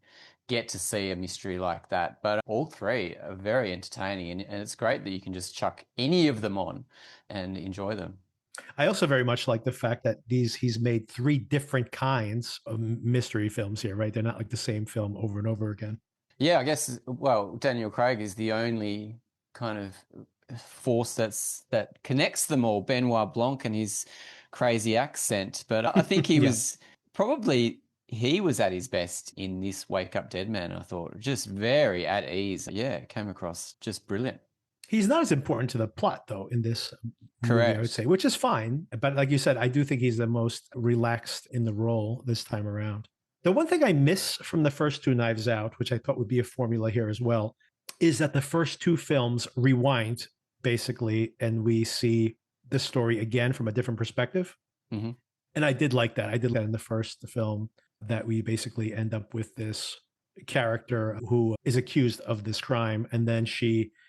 get to see a mystery like that. But all three are very entertaining, and it's great that you can just chuck any of them on and enjoy them.
I also very much like the fact that he's made three different kinds of mystery films here, right? They're not like the same film over and over again.
Yeah, I guess, well, Daniel Craig is the only kind of force that connects them all, Benoit Blanc and his crazy accent. But I think he was at his best in this Wake Up Dead Man, I thought. Just very at ease. Yeah, came across just brilliant.
He's not as important to the plot, though, in this movie, I would say, which is fine. But like you said, I do think he's the most relaxed in the role this time around. The one thing I miss from the first two Knives Out, which I thought would be a formula here as well, is that the first two films rewind, basically, and we see the story again from a different perspective.
Mm-hmm.
And I did like that. I did that in the first film, that we basically end up with this character who is accused of this crime. And then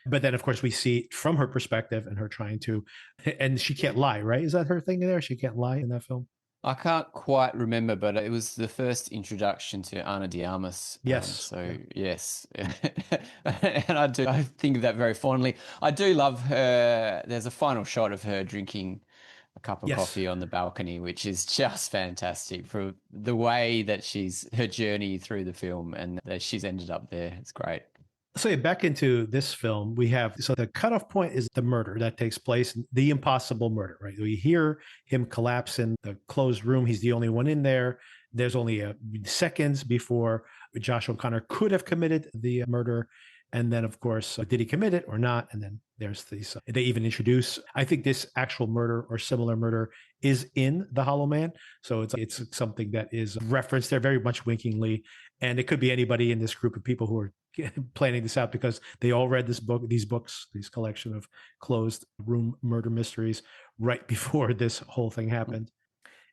but then of course we see from her perspective and her trying to, and she can't lie, right? Is that her thing there? She can't lie in that film?
I can't quite remember, but it was the first introduction to Ana de Armas.
Yes. Yeah.
Yes, and I think of that very fondly. I do love her. There's a final shot of her drinking a cup of
Yes.
coffee on the balcony, which is just fantastic for the way that her journey through the film and that she's ended up there. It's great.
So yeah, back into this film, so the cutoff point is the murder that takes place, the impossible murder, right? We hear him collapse in the closed room. He's the only one in there. There's only seconds before Josh O'Connor could have committed the murder. And then, of course, did he commit it or not? And then there's these, they even introduce, I think this actual murder or similar murder is in The Hollow Man. So it's something that is referenced there very much winkingly. And it could be anybody in this group of people who are planning this out because they all read these collection of closed room murder mysteries right before this whole thing happened.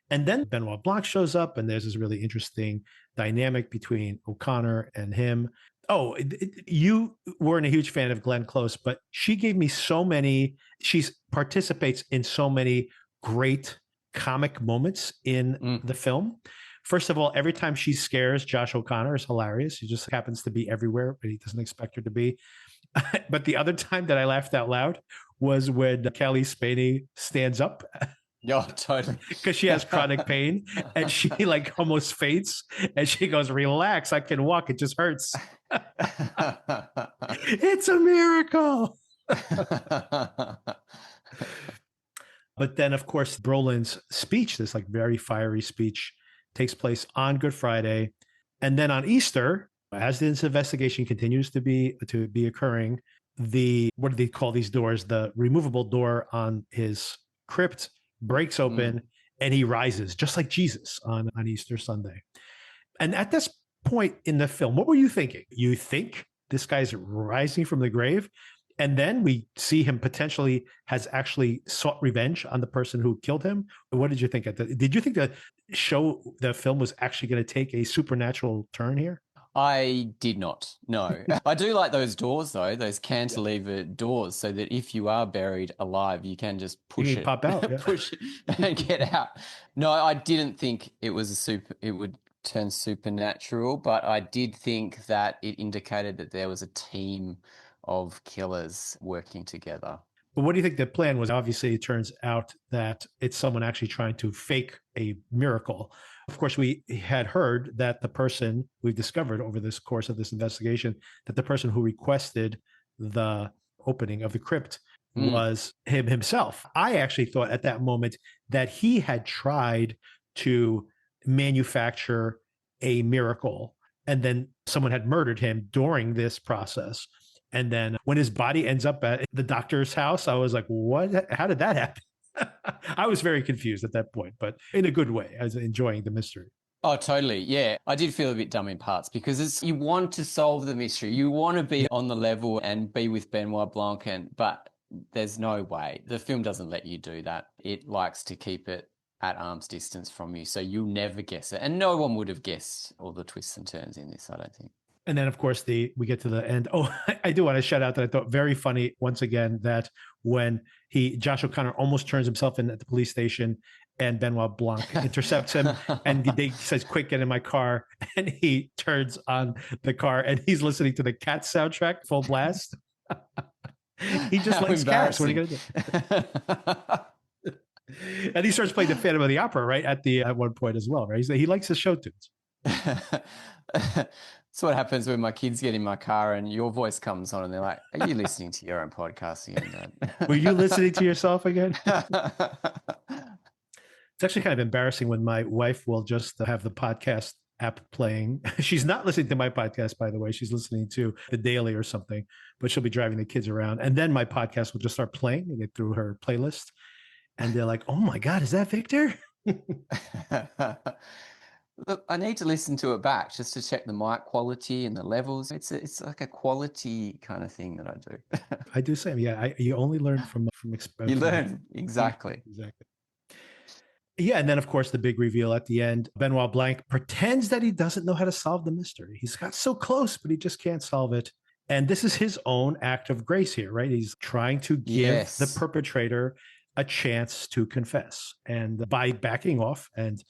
And then Benoit Blanc shows up, and there's this really interesting dynamic between O'Connor and him. Oh, you weren't a huge fan of Glenn Close, but she gave me she participates in so many great comic moments in the film. First of all, every time she scares Josh O'Connor is hilarious. He just happens to be everywhere, but he doesn't expect her to be. But the other time that I laughed out loud was when Kelly Spaney stands up.
Oh, totally.
Because she has chronic pain and she like almost faints and she goes, relax, I can walk, it just hurts. It's a miracle. But then, of course, Brolin's speech, this like very fiery speech, takes place on Good Friday. And then on Easter, as this investigation continues to be occurring, what do they call these doors? The removable door on his crypt breaks open and he rises just like Jesus on Easter Sunday. And at this point in the film, what were you thinking? You think this guy's rising from the grave? And then we see him potentially has actually sought revenge on the person who killed him. What did you think? Did you think the film was actually going to take a supernatural turn here?
I did not. No. I do like those doors though, those cantilever doors, so that if you are buried alive, you can just push it,
pop out,
push it and get out. No, I didn't think it would turn supernatural, but I did think that it indicated that there was a team of killers working together.
But what do you think the plan was? Obviously, it turns out that it's someone actually trying to fake a miracle. Of course, we had heard that the person we've discovered over this course of this investigation, that the person who requested the opening of the crypt was him himself. I actually thought at that moment that he had tried to manufacture a miracle and then someone had murdered him during this process. And then when his body ends up at the doctor's house, I was like, what? How did that happen? I was very confused at that point, but in a good way. I was enjoying the mystery.
Oh, totally. Yeah. I did feel a bit dumb in parts because you want to solve the mystery. You want to be on the level and be with Benoit Blanc, but there's no way. The film doesn't let you do that. It likes to keep it at arm's distance from you, so you'll never guess it. And no one would have guessed all the twists and turns in this, I don't think.
And then, of course, we get to the end. Oh, I do want to shout out that I thought very funny once again that when Josh O'Connor almost turns himself in at the police station and Benoit Blanc intercepts him and he says, quick, get in my car. And he turns on the car and he's listening to the Cats soundtrack full blast. He just likes cats. What are you going to do? And he starts playing the Phantom of the Opera, right? At one point as well, right? He likes his show tunes.
That's what happens when my kids get in my car and your voice comes on and they're like, are you listening to your own podcast again, Dad?
Were you listening to yourself again? It's actually kind of embarrassing when my wife will just have the podcast app playing. She's not listening to my podcast, by the way. She's listening to The Daily or something, but she'll be driving the kids around. And then my podcast will just start playing and get through her playlist. And they're like, oh my God, is that Victor?
Look, I need to listen to it back just to check the mic quality and the levels. It's like a quality kind of thing that I do.
I do same. Yeah, you only learn from
exposure. You learn exactly.
Exactly. Yeah, and then of course the big reveal at the end. Benoit Blanc pretends that he doesn't know how to solve the mystery. He's got so close, but he just can't solve it. And this is his own act of grace here, right? He's trying to give the
Yes.
perpetrator a chance to confess. And by backing off and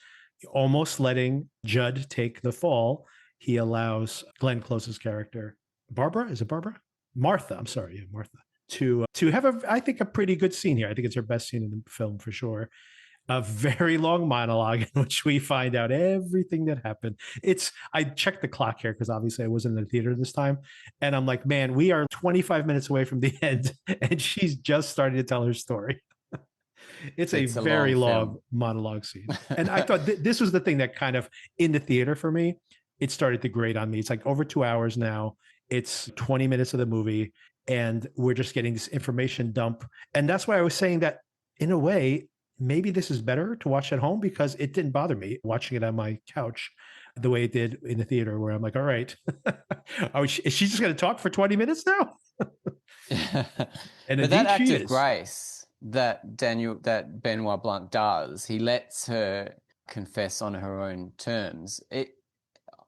almost letting Judd take the fall, he allows Glenn Close's character, Barbara, is it Barbara? Martha, I'm sorry, yeah, Martha, to have I think a pretty good scene here. I think it's her best scene in the film for sure, a very long monologue in which we find out everything that happened. I checked the clock here because obviously I wasn't in the theater this time. And I'm like, man, we are 25 minutes away from the end. And she's just starting to tell her story. It's a
It's a
very
long
long
film.
monologue scene. And I thought this was the thing that kind of in the theater for me, it started to grate on me. It's like over 2 hours now. It's 20 minutes of the movie. And we're just getting this information dump. And that's why I was saying that in a way, maybe this is better to watch at home because it didn't bother me watching it on my couch the way it did in the theater, where I'm like, all right, is she just going to talk for 20 minutes now? And
But that
indeed
act
she
of
is.
grace that Benoit Blanc does, he lets her confess on her own terms.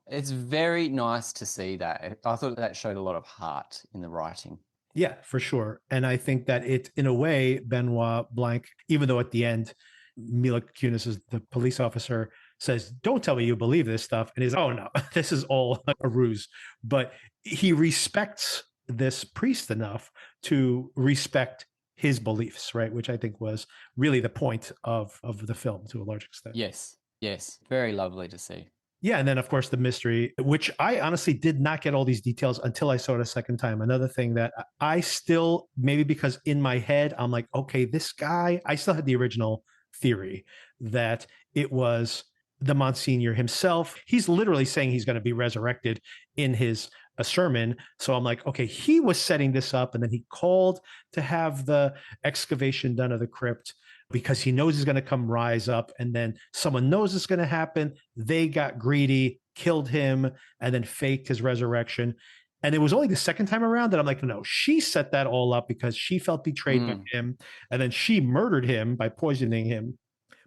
It's very nice to see that. I thought that showed a lot of heart in the writing.
Yeah, for sure. And I think that in a way, Benoit Blanc, even though at the end, Mila Kunis is the police officer, says, don't tell me you believe this stuff. And he's, oh no, this is all a ruse. But he respects this priest enough to respect his beliefs, right? Which I think was really the point of the film to a large extent.
Yes, yes. Very lovely to see.
Yeah, and then of course the mystery, which I honestly did not get all these details until I saw it a second time. Another thing that I still, maybe because in my head I'm like, okay, this guy, I still had the original theory that it was the Monsignor himself. He's literally saying he's going to be resurrected in his a sermon. So I'm like, okay, he was setting this up, and then he called to have the excavation done of the crypt because he knows he's going to come rise up, and then someone knows it's going to happen. They got greedy, killed him, and then faked his resurrection. And it was only the second time around that I'm like, no, she set that all up because she felt betrayed by him. And then she murdered him by poisoning him,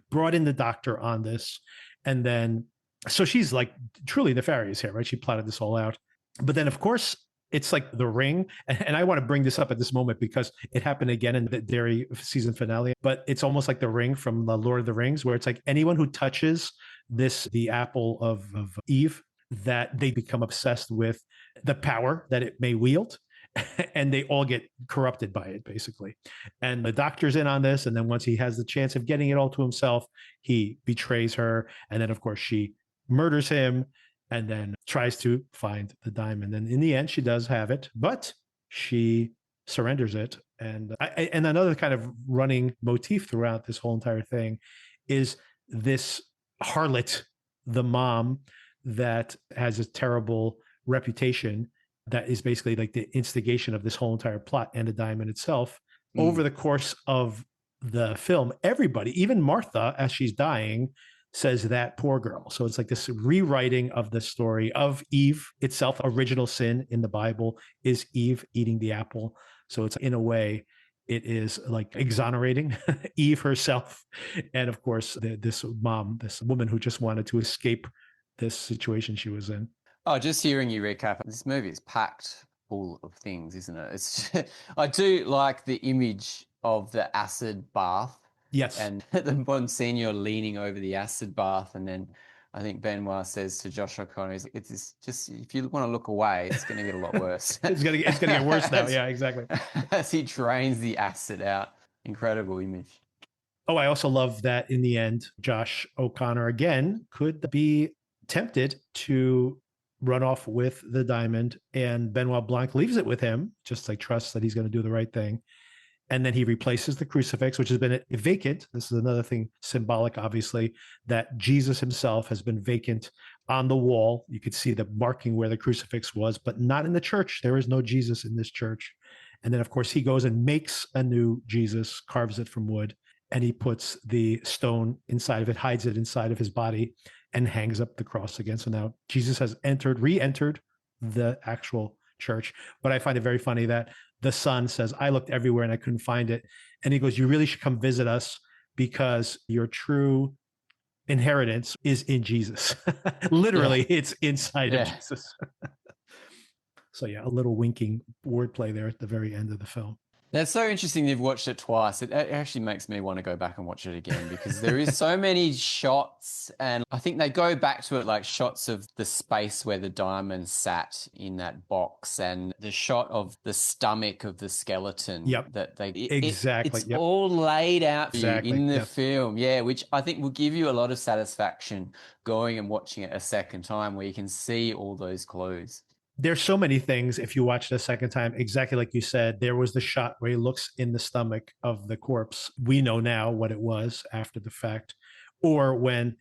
brought in the doctor on this. And then, so she's like truly nefarious here, right? She plotted this all out. But then, of course, it's like the ring. And I want to bring this up at this moment because it happened again in the Derry season finale. But it's almost like the ring from the Lord of the Rings, where it's like anyone who touches the apple of Eve, that they become obsessed with the power that it may wield. And they all get corrupted by it, basically. And the doctor's in on this. And then once he has the chance of getting it all to himself, he betrays her. And then, of course, she murders him and then tries to find the diamond. And in the end, she does have it, but she surrenders it. And and another kind of running motif throughout this whole entire thing is this harlot, the mom, that has a terrible reputation, that is basically like the instigation of this whole entire plot and the diamond itself. Over the course of the film, everybody, even Martha, as she's dying, says that poor girl. So it's like this rewriting of the story of Eve itself. Original sin in the Bible is Eve eating the apple. So it's in a way, it is like exonerating Eve herself. And of course, this mom, this woman who just wanted to escape this situation she was in.
Oh, just hearing you recap, this movie is packed full of things, isn't it? It's I do like the image of the acid bath.
Yes.
And the Monsignor leaning over the acid bath, and then I think Benoit says to Josh O'Connor, "It's just if you want to look away, it's going to get a lot worse."
It's gonna get worse now. Yeah, exactly.
As he drains the acid out, incredible image.
Oh, I also love that in the end, Josh O'Connor again could be tempted to run off with the diamond, and Benoit Blanc leaves it with him, just like trusts that he's going to do the right thing. And then he replaces the crucifix, which has been vacant. This is another thing symbolic, obviously, that Jesus himself has been vacant on the wall. You could see the marking where the crucifix was, but not in the church. There is no Jesus in this church. And then, of course, he goes and makes a new Jesus, carves it from wood, and he puts the stone inside of it, hides it inside of his body, and hangs up the cross again. So now Jesus has re-entered the actual church. But I find it very funny that the son says, I looked everywhere and I couldn't find it. And he goes, you really should come visit us because your true inheritance is in Jesus.
Yeah.
Literally, it's inside of
Yeah.
Jesus. So yeah, a little winking wordplay there at the very end of the film.
That's so interesting you've watched it twice. It actually makes me want to go back and watch it again because there is so many shots, and I think they go back to it like shots of the space where the diamond sat in that box and the shot of the stomach of the skeleton
Yep.
that
Exactly.
it's
Yep.
all laid out for you
Exactly.
in the
Yep.
film. Yeah, which I think will give you a lot of satisfaction going and watching it a second time where you can see all those clues.
There's so many things if you watch it a second time, exactly like you said. There was the shot where he looks in the stomach of the corpse. We know now what it was after the fact. Or when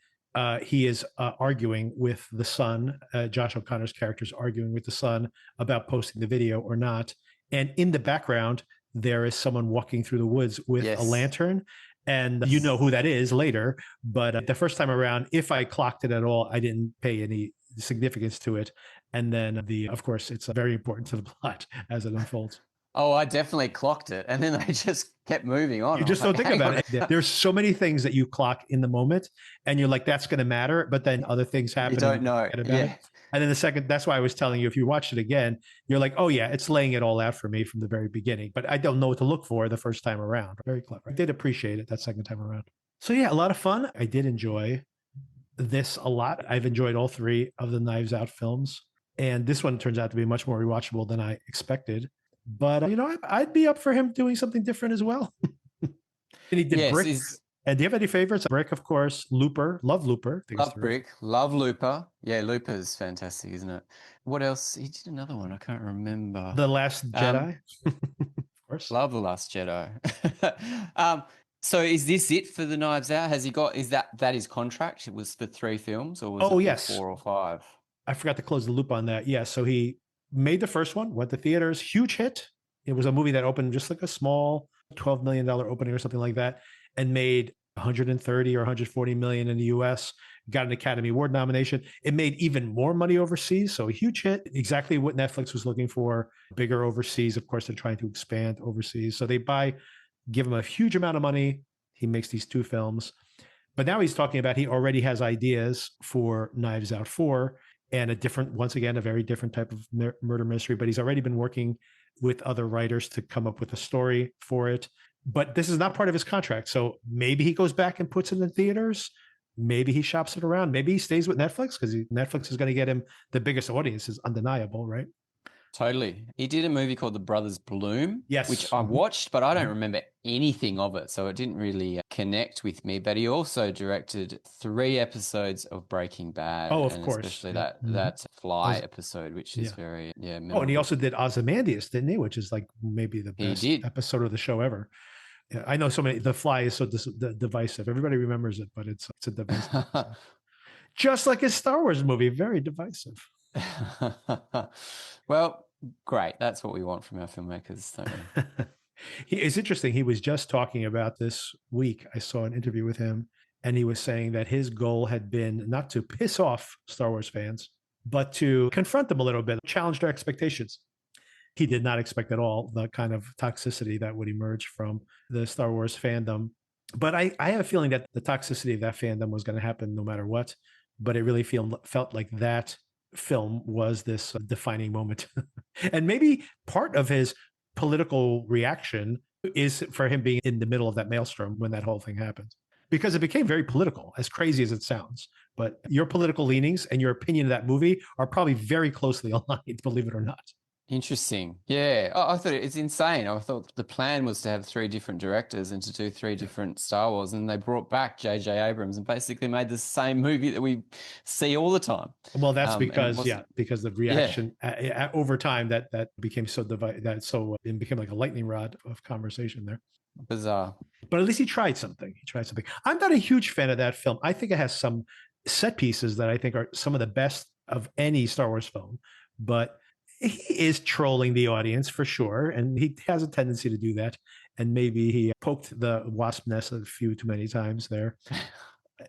he is arguing with the son, Josh O'Connor's character is arguing with the son about posting the video or not. And in the background, there is someone walking through the woods with a
Yes.
lantern. And you know who that is later. But the first time around, if I clocked it at all, I didn't pay any significance to it. And then of course, it's very important to the plot as it unfolds.
Oh, I definitely clocked it. And then they just kept moving on.
You
I was
just don't
like,
think
hang
about
on.
it. There's so many things that you clock in the moment and you're like, that's going to matter. But then other things happen
You don't
and
know.
you forget about
Yeah.
it. And then the second, that's why I was telling you, if you watch it again, you're like, oh yeah, it's laying it all out for me from the very beginning. But I don't know what to look for the first time around. Very clever. I did appreciate it that second time around. So yeah, a lot of fun. I did enjoy this a lot. I've enjoyed all three of the Knives Out films. And this one turns out to be much more rewatchable than I expected. But, I'd be up for him doing something different as well. And he did
Yes.
Brick. And do you have any favorites? Brick, of course. Looper. Love Looper.
Love Brick. Love Looper. Yeah, Looper's fantastic, isn't it? What else? He did another one. I can't remember.
The Last Jedi. Of course.
Love The Last Jedi. So is this it for the Knives Out? Has he got, is that his contract? It was for 3 films or was it
yes.
4 or 5?
I forgot to close the loop on that. Yeah. So he made the first one, went to theaters, huge hit. It was a movie that opened just like a small $12 million opening or something like that, and made 130 or 140 million in the US, got an Academy Award nomination. It made even more money overseas. So a huge hit, exactly what Netflix was looking for, bigger overseas. Of course, they're trying to expand overseas. So they give him a huge amount of money. He makes these 2 films. But now he's talking about he already has ideas for Knives Out 4 and once again, a very different type of murder mystery. But he's already been working with other writers to come up with a story for it. But this is not part of his contract. So maybe he goes back and puts it in theaters. Maybe he shops it around. Maybe he stays with Netflix because Netflix is going to get him the biggest audience. Is undeniable, right?
Totally. He did a movie called The Brothers Bloom,
yes,
which I watched, but I don't remember anything of it. So it didn't really connect with me. But he also directed 3 episodes of Breaking Bad.
Oh, of course.
Especially that Fly episode, which is very, memorable.
Oh, and he also did Ozymandias, didn't he? Which is like maybe the best episode of the show ever. Yeah, I know so many. The Fly is so divisive. Everybody remembers it, but it's a divisive. Just like his Star Wars movie, very divisive.
Well, great. That's what we want from our filmmakers, don't we?
It's interesting. He was just talking about this week. I saw an interview with him, and he was saying that his goal had been not to piss off Star Wars fans, but to confront them a little bit, challenge their expectations. He did not expect at all the kind of toxicity that would emerge from the Star Wars fandom. But I have a feeling that the toxicity of that fandom was going to happen no matter what. But it really felt like that film was this defining moment. And maybe part of his political reaction is for him being in the middle of that maelstrom when that whole thing happened, because it became very political, as crazy as it sounds. But your political leanings and your opinion of that movie are probably very closely aligned, believe it or not.
Interesting. Yeah. I thought it's insane. I thought the plan was to have 3 different directors and to do 3 different Star Wars. And they brought back J.J. Abrams and basically made the same movie that we see all the time.
Well, that's because the reaction over time that became so divided, it became like a lightning rod of conversation there.
Bizarre.
But at least he tried something. I'm not a huge fan of that film. I think it has some set pieces that I think are some of the best of any Star Wars film. But he is trolling the audience for sure, and he has a tendency to do that. And maybe he poked the wasp nest a few too many times there.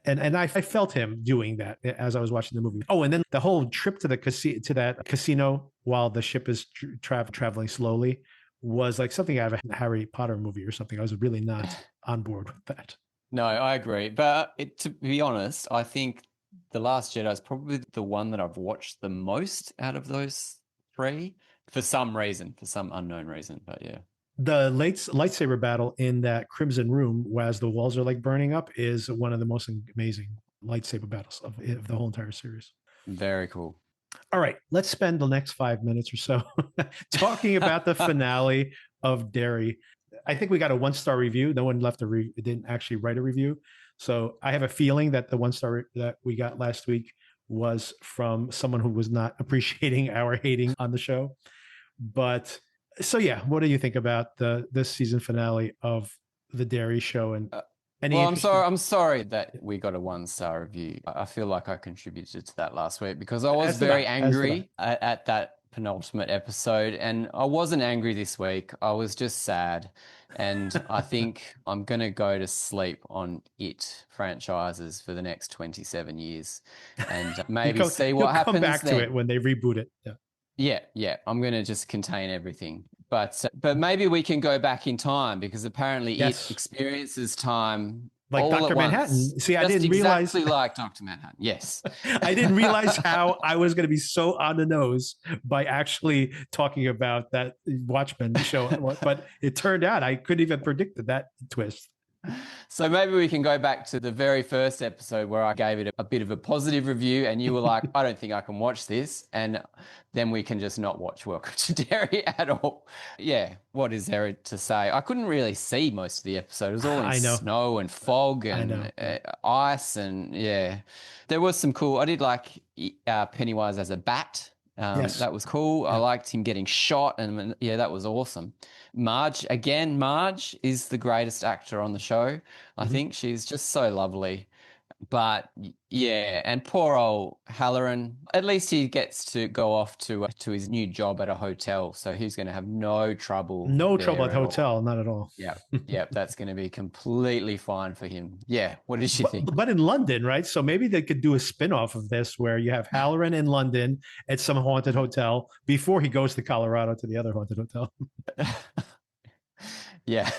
And I felt him doing that as I was watching the movie. Oh, and then the whole trip to that casino while the ship is traveling slowly was like something out of a Harry Potter movie or something. I was really not on board with that.
No, I agree. But to be honest, I think The Last Jedi is probably the one that I've watched the most out of those three for some reason, for some unknown reason. But yeah.
The lightsaber battle in that Crimson Room, as the walls are like burning up, is one of the most amazing lightsaber battles of the whole entire series.
Very cool.
All right, let's spend the next 5 minutes or so talking about the finale of Derry. I think we got a 1-star review. No one left didn't actually write a review. So I have a feeling that the 1-star that we got last week was from someone who was not appreciating our hating on the show. But so yeah, what do you think about this season finale of the Derry show? And any
Well,
interesting?
I'm sorry that we got a 1-star review. I feel like I contributed to that last week because I was very angry at that penultimate episode, and I wasn't angry this week. I was just sad, and I think I'm gonna go to sleep on It franchises for the next 27 years, and maybe see what happens.
Come back
then.
to it when they reboot it.
Yeah. I'm going to just contain everything. But maybe we can go back in time because apparently
Yes.
it experiences time
like
all
Dr.
at
Manhattan.
once.
See, I
Just
didn't realize
exactly like Dr. Manhattan. Yes.
I didn't realize how I was going to be so on the nose by actually talking about that Watchmen show. But it turned out I couldn't even predict that twist.
So maybe we can go back to the very first episode where I gave it a bit of a positive review and you were like, I don't think I can watch this. And then we can just not watch Welcome to Derry at all. Yeah, what is there to say? I couldn't really see most of the episode. It was all in snow and fog and ice. And yeah, there was some cool, I did like Pennywise as a bat.
Yes.
That was cool. Yeah. I liked him getting shot and yeah, that was awesome. Marge is the greatest actor on the show. I think she's just so lovely. But yeah, and poor old Halloran, at least he gets to go off to his new job at a hotel. So he's going to have no trouble.
No trouble at hotel, not at all.
Yeah, that's going to be completely fine for him. Yeah, what did you think?
But in London, right? So maybe they could do a spin-off of this where you have Halloran in London at some haunted hotel before he goes to Colorado to the other haunted hotel.
Yeah.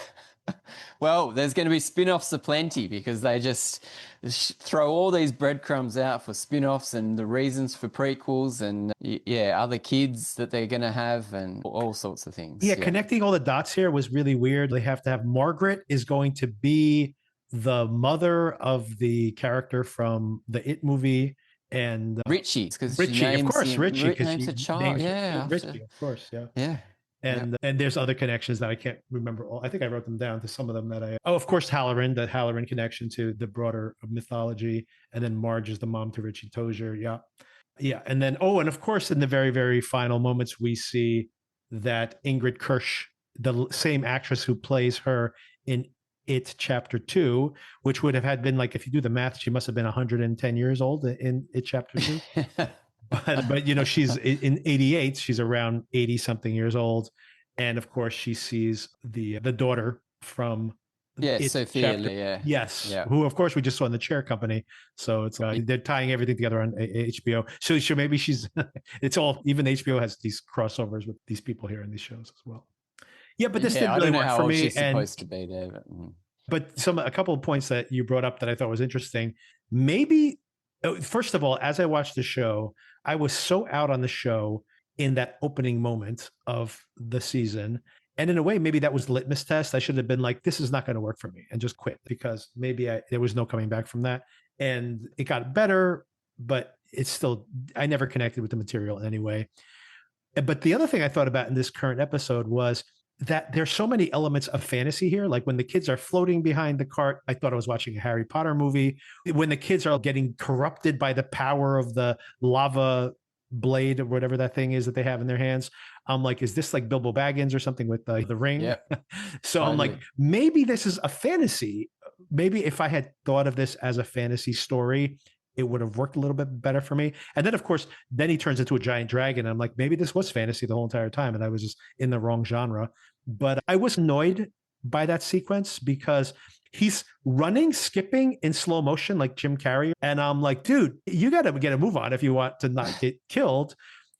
Well, there's going to be spin-offs aplenty because they just throw all these breadcrumbs out for spin-offs and the reasons for prequels and other kids that they're going to have and all sorts of things.
Yeah, connecting all the dots here was really weird. They have to have Margaret is going to be the mother of the character from the It movie. And
Richie, because
Richie, of course, Richie, because
names a child. Yeah,
Richie, of course, yeah. And there's other connections that I can't remember all. I think I wrote them down to some of them that of course, Halloran, the Halloran connection to the broader mythology. And then Marge is the mom to Richie Tozier. Yeah. And then, and of course, in the very, very final moments, we see that Ingrid Kirsch, the same actress who plays her in It Chapter 2, which would have been like, if you do the math, she must have been 110 years old in It Chapter 2. But she's in 88, she's around 80 something years old. And of course she sees the daughter from
Sophia.
Yes. Who of course we just saw in the Chair Company. So it's they're tying everything together on HBO. So maybe it's all, even HBO has these crossovers with these people here in these shows as well. Yeah, but this didn't really work for me.
She's supposed to be there,
but a couple of points that you brought up that I thought was interesting. Maybe first of all, as I watched the show, I was so out on the show in that opening moment of the season. And in a way, maybe that was the litmus test. I should have been like, this is not going to work for me and just quit because maybe there was no coming back from that. And it got better, but it's still, I never connected with the material in any way. But the other thing I thought about in this current episode was that there's so many elements of fantasy here. Like when the kids are floating behind the cart, I thought I was watching a Harry Potter movie. When the kids are getting corrupted by the power of the lava blade or whatever that thing is that they have in their hands, I'm like, is this like Bilbo Baggins or something with the ring?
Yeah.
So I'm like, maybe this is a fantasy. Maybe if I had thought of this as a fantasy story, it would have worked a little bit better for me. And then, of course, he turns into a giant dragon. I'm like, maybe this was fantasy the whole entire time. And I was just in the wrong genre. But I was annoyed by that sequence because he's running, skipping in slow motion like Jim Carrey. And I'm like, dude, you got to get a move on if you want to not get killed.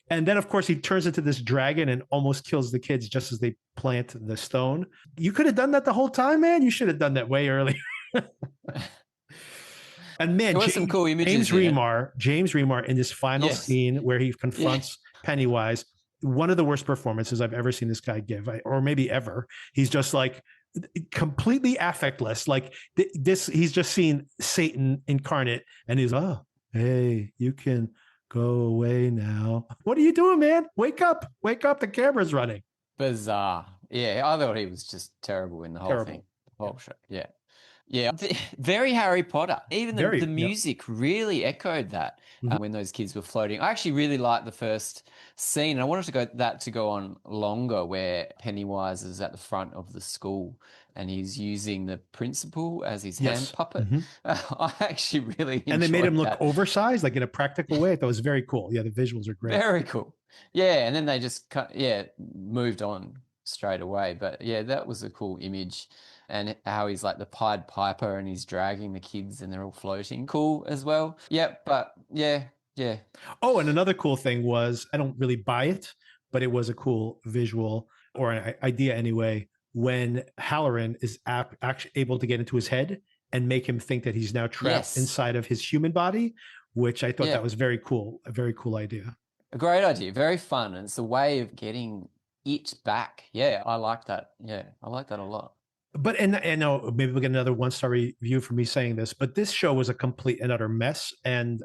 And then, of course, he turns into this dragon and almost kills the kids just as they plant the stone. You could have done that the whole time, man. You should have done that way earlier. And man,
There were some cool images in it.
James Remar in this final
Yes.
scene where he
Yeah.
confronts Pennywise, one of the worst performances I've ever seen this guy give, or maybe ever. He's just like completely affectless. Like this, he's just seen Satan incarnate, and he's, oh, hey, you can go away now. What are you doing, man? Wake up! Wake up! The camera's running.
Bizarre. Yeah, I thought he was just terrible in the whole thing. The whole show. Yeah. Yeah, very Harry Potter. Even the music really echoed that when those kids were floating. I actually really liked the first scene. I wanted to go on longer, where Pennywise is at the front of the school and he's using the principal as his hand puppet. I actually really enjoyed that.
And they made him look oversized, like in a practical way. I thought it was very cool. Yeah, the visuals are great.
Very cool. Yeah, and then they just moved on straight away. But yeah, that was a cool image. And how he's like the Pied Piper and he's dragging the kids and they're all floating. Cool as well. Yeah, but yeah.
Oh, and another cool thing was, I don't really buy it, but it was a cool visual, or an idea anyway, when Halloran is actually able to get into his head and make him think that he's now trapped inside of his human body, which I thought that was very cool. A very cool idea.
A great idea. Very fun. And it's a way of getting it back. Yeah, I like that. Yeah, I like that a lot.
But, and I know maybe we'll get another 1-star review for me saying this, but this show was a complete and utter mess. And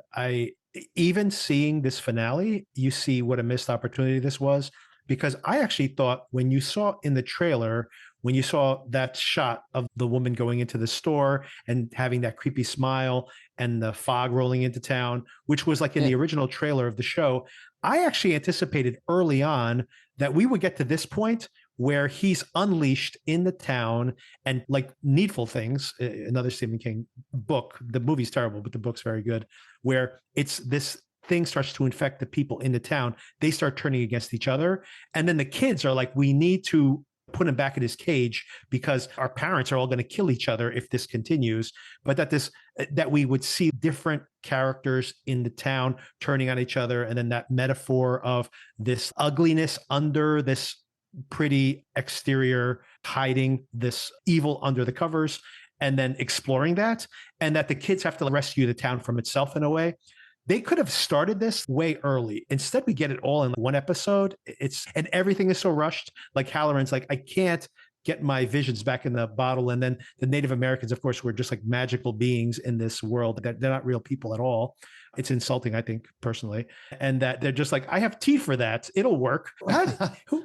even seeing this finale, you see what a missed opportunity this was, because I actually thought when you saw in the trailer, when you saw that shot of the woman going into the store and having that creepy smile and the fog rolling into town, which was like in the original trailer of the show, I actually anticipated early on that we would get to this point where he's unleashed in the town, and like Needful Things, another Stephen King book. The movie's terrible, but the book's very good, where it's this thing starts to infect the people in the town. They start turning against each other. And then the kids are like, we need to put him back in his cage because our parents are all going to kill each other if this continues. But that we would see different characters in the town turning on each other. And then that metaphor of this ugliness under this pretty exterior, hiding this evil under the covers, and then exploring that, and that the kids have to rescue the town from itself in a way. They could have started this way early. Instead, we get it all in one episode. And everything is so rushed. Like Halloran's like, I can't get my visions back in the bottle. And then the Native Americans, of course, were just like magical beings in this world, that they're not real people at all. It's insulting, I think, personally. And that they're just like, I have tea for that. It'll work.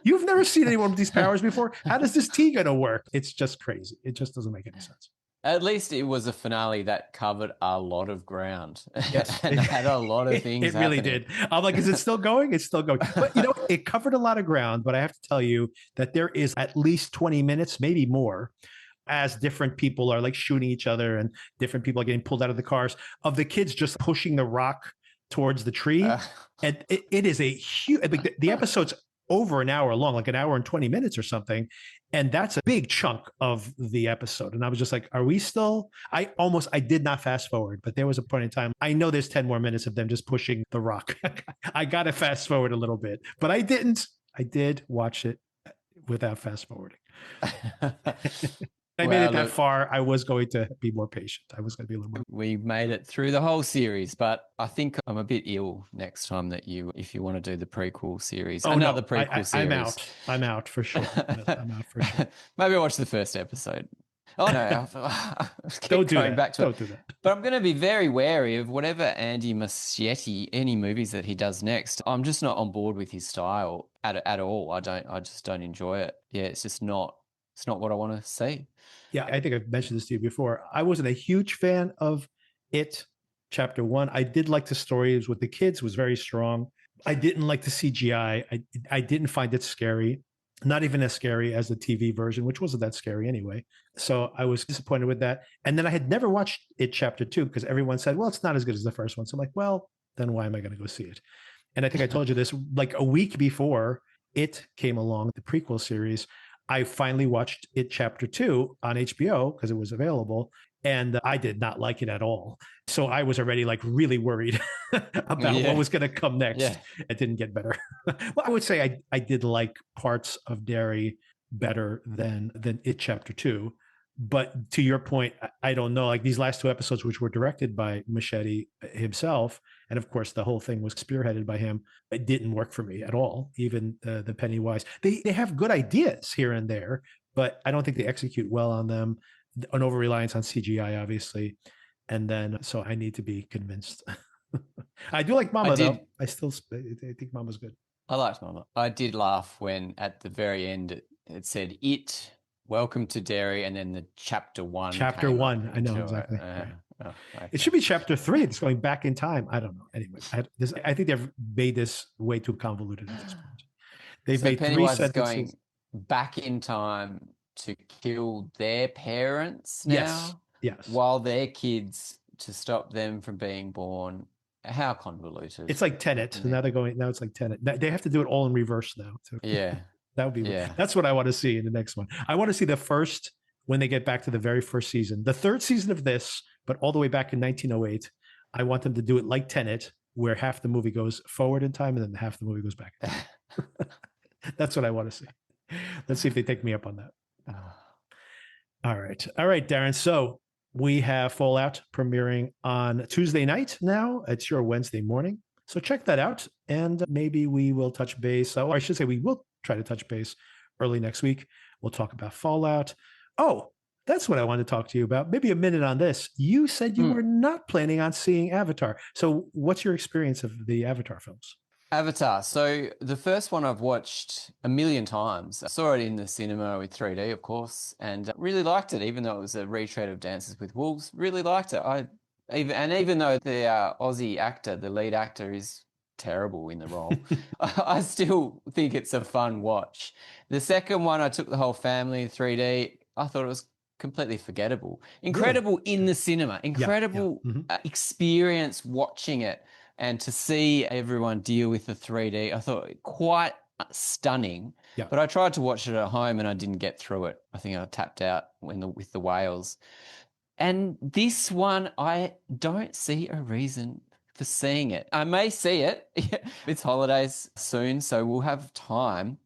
You've never seen anyone with these powers before. How does this tea going to work? It's just crazy. It just doesn't make any sense.
At least it was a finale that covered a lot of ground.
Yes.
And had a lot of things
It really did. I'm like, is it still going? It's still going. But, it covered a lot of ground. But I have to tell you that there is at least 20 minutes, maybe more, as different people are like shooting each other and different people are getting pulled out of the cars, of the kids just pushing the rock towards the tree. And it is a huge, the episode's over an hour long, like an hour and 20 minutes or something. And that's a big chunk of the episode. And I was just like, are we still? I did not fast forward, but there was a point in time. I know there's 10 more minutes of them just pushing the rock. I got to fast forward a little bit, but I didn't. I did watch it without fast forwarding. I made it that far. I was going to be more patient. I was going to be a little more.
We made it through the whole series, but I think I'm a bit ill next time if you want to do the prequel series.
Another prequel series. I'm out for sure. I'm out for sure.
Maybe I'll watch the first episode. Oh no!
Don't do that. Don't do that.
But I'm going to be very wary of whatever Andy Muschietti, any movies that he does next. I'm just not on board with his style at all. I just don't enjoy it. Yeah, it's just not. It's not what I want to see.
Yeah, I think I've mentioned this to you before. I wasn't a huge fan of It Chapter 1. I did like the stories with the kids, was very strong. I didn't like the CGI. I didn't find it scary, not even as scary as the TV version, which wasn't that scary anyway. So I was disappointed with that. And then I had never watched It Chapter 2 because everyone said, well, it's not as good as the first one. So I'm like, well, then why am I going to go see it? And I think I told you this like a week before It came along, the prequel series. I finally watched It Chapter 2 on HBO because it was available, and I did not like it at all. So I was already like really worried about what was going to come next. Yeah. It didn't get better. Well, I would say I did like parts of Derry better than It Chapter 2. But to your point, I don't know. Like these last two episodes, which were directed by Machete himself, and of course the whole thing was spearheaded by him, it didn't work for me at all. Even the Pennywise, they have good ideas here and there, but I don't think they execute well on them. An over reliance on CGI, obviously, and then so I need to be convinced. I do like Mama though. I think Mama's good.
I liked Mama. I did laugh when at the very end it said "It Welcome to Derry," and then the chapter 1.
Chapter 1. I know exactly. Right. Okay. It should be chapter 3. It's going back in time. I don't know. Anyway, I think they've made this way too convoluted at this point. They've made
Pennywise
3 sentences.
Is going back in time to kill their parents now.
Yes.
While their kids to stop them from being born. How convoluted.
It's like Tenet. So now it's like Tenet. They have to do it all in reverse now. So.
Yeah.
That would be, that's what I want to see in the next one. I want to see the first, when they get back to the very first season, the 3rd season of this, but all the way back in 1908. I want them to do it like Tenet, where half the movie goes forward in time and then half the movie goes back. That's what I want to see. Let's see if they take me up on that. All right, Darren. So we have Fallout premiering on Tuesday night now. It's your Wednesday morning. So check that out. And maybe we will touch base. Or I should say we will try to touch base early next week. We'll talk about Fallout. Oh, that's what I wanted to talk to you about. Maybe a minute on this. You said you were not planning on seeing Avatar. So what's your experience of the Avatar films?
Avatar. So the first one I've watched a million times. I saw it in the cinema with 3D, of course, and really liked it, even though it was a retread of Dances with Wolves. Really liked it. Even though the Aussie actor, the lead actor, is terrible in the role, I still think it's a fun watch. The second one, I took the whole family in 3D. I thought it was completely forgettable. Incredible in the cinema. Incredible experience watching it, and to see everyone deal with the 3D. I thought quite stunning. Yeah. But I tried to watch it at home and I didn't get through it. I think I tapped out with the whales. And this one, I don't see a reason for seeing it. I may see it. It's holidays soon, so we'll have time.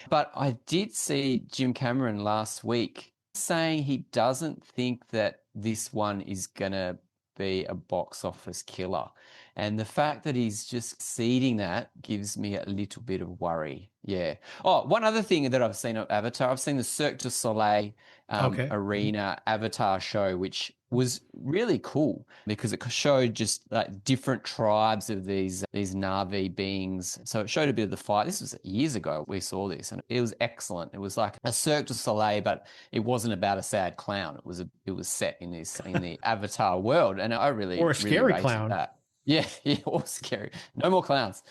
But I did see Jim Cameron last week saying he doesn't think that this one is going to be a box office killer. And the fact that he's just seeding that gives me a little bit of worry. Yeah. Oh, one other thing that I've seen of Avatar, I've seen the Cirque du Soleil arena Avatar show, which was really cool because it showed just like different tribes of these Na'vi beings. So it showed a bit of the fight. This was years ago we saw this, and it was excellent. It was like a Cirque du Soleil, but it wasn't about a sad clown. It was set in the Avatar world, and I really
or a scary clown.
That. Yeah, or scary. No more clowns.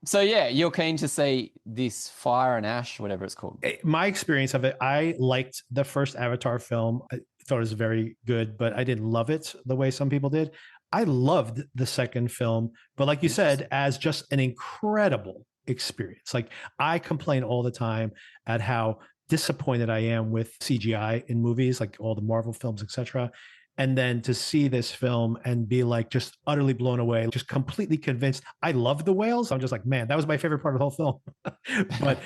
So yeah, you're keen to see this Fire and Ash, whatever it's called.
My experience of it, I liked the first Avatar film. I thought it was very good, but I didn't love it the way some people did. I loved the second film, but like you said, as just an incredible experience. Like I complain all the time at how disappointed I am with CGI in movies, like all the Marvel films, etc. And then to see this film and be like just utterly blown away, just completely convinced. I love the whales. I'm just like, man, that was my favorite part of the whole film. But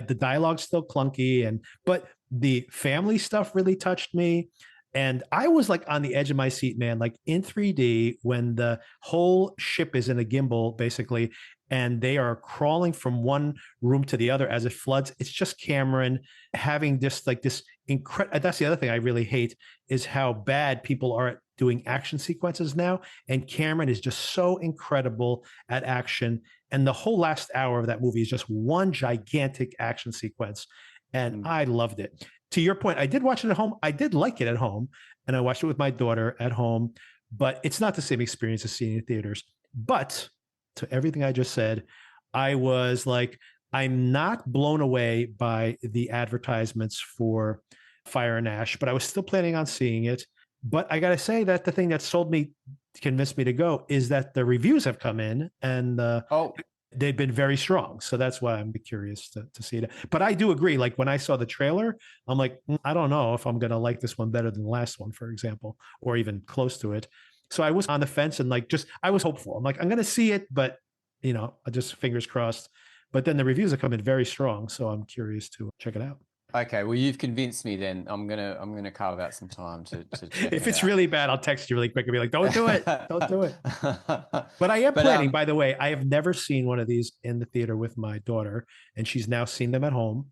the dialogue's still clunky, but the family stuff really touched me. And I was like on the edge of my seat, man, like in 3D when the whole ship is in a gimbal, basically, and they are crawling from one room to the other as it floods. It's just Cameron having this like this incredible. That's the other thing I really hate is how bad people are at doing action sequences now. And Cameron is just so incredible at action. And the whole last hour of that movie is just one gigantic action sequence. And I loved it. To your point, I did watch it at home. I did like it at home. And I watched it with my daughter at home. But it's not the same experience as seeing it in theaters. But to everything I just said, I was like, I'm not blown away by the advertisements for Fire and Ash, but I was still planning on seeing it. But I got to say that the thing that convinced me to go is that the reviews have come in and they've been very strong. So that's why I'm curious to see it. But I do agree. Like when I saw the trailer, I'm like, I don't know if I'm going to like this one better than the last one, for example, or even close to it. So I was on the fence and I was hopeful. I'm like, I'm going to see it, but I just fingers crossed. But then the reviews have come in very strong. So I'm curious to check it out.
Okay, well, you've convinced me. Then I'm gonna carve out some time to check
If
it
it's
out.
really bad, I'll text you really quick and be like, don't do it. Don't do it. But I am
But
planning, by the way, I have never seen one of these in the theater with my daughter, and she's now seen them at home.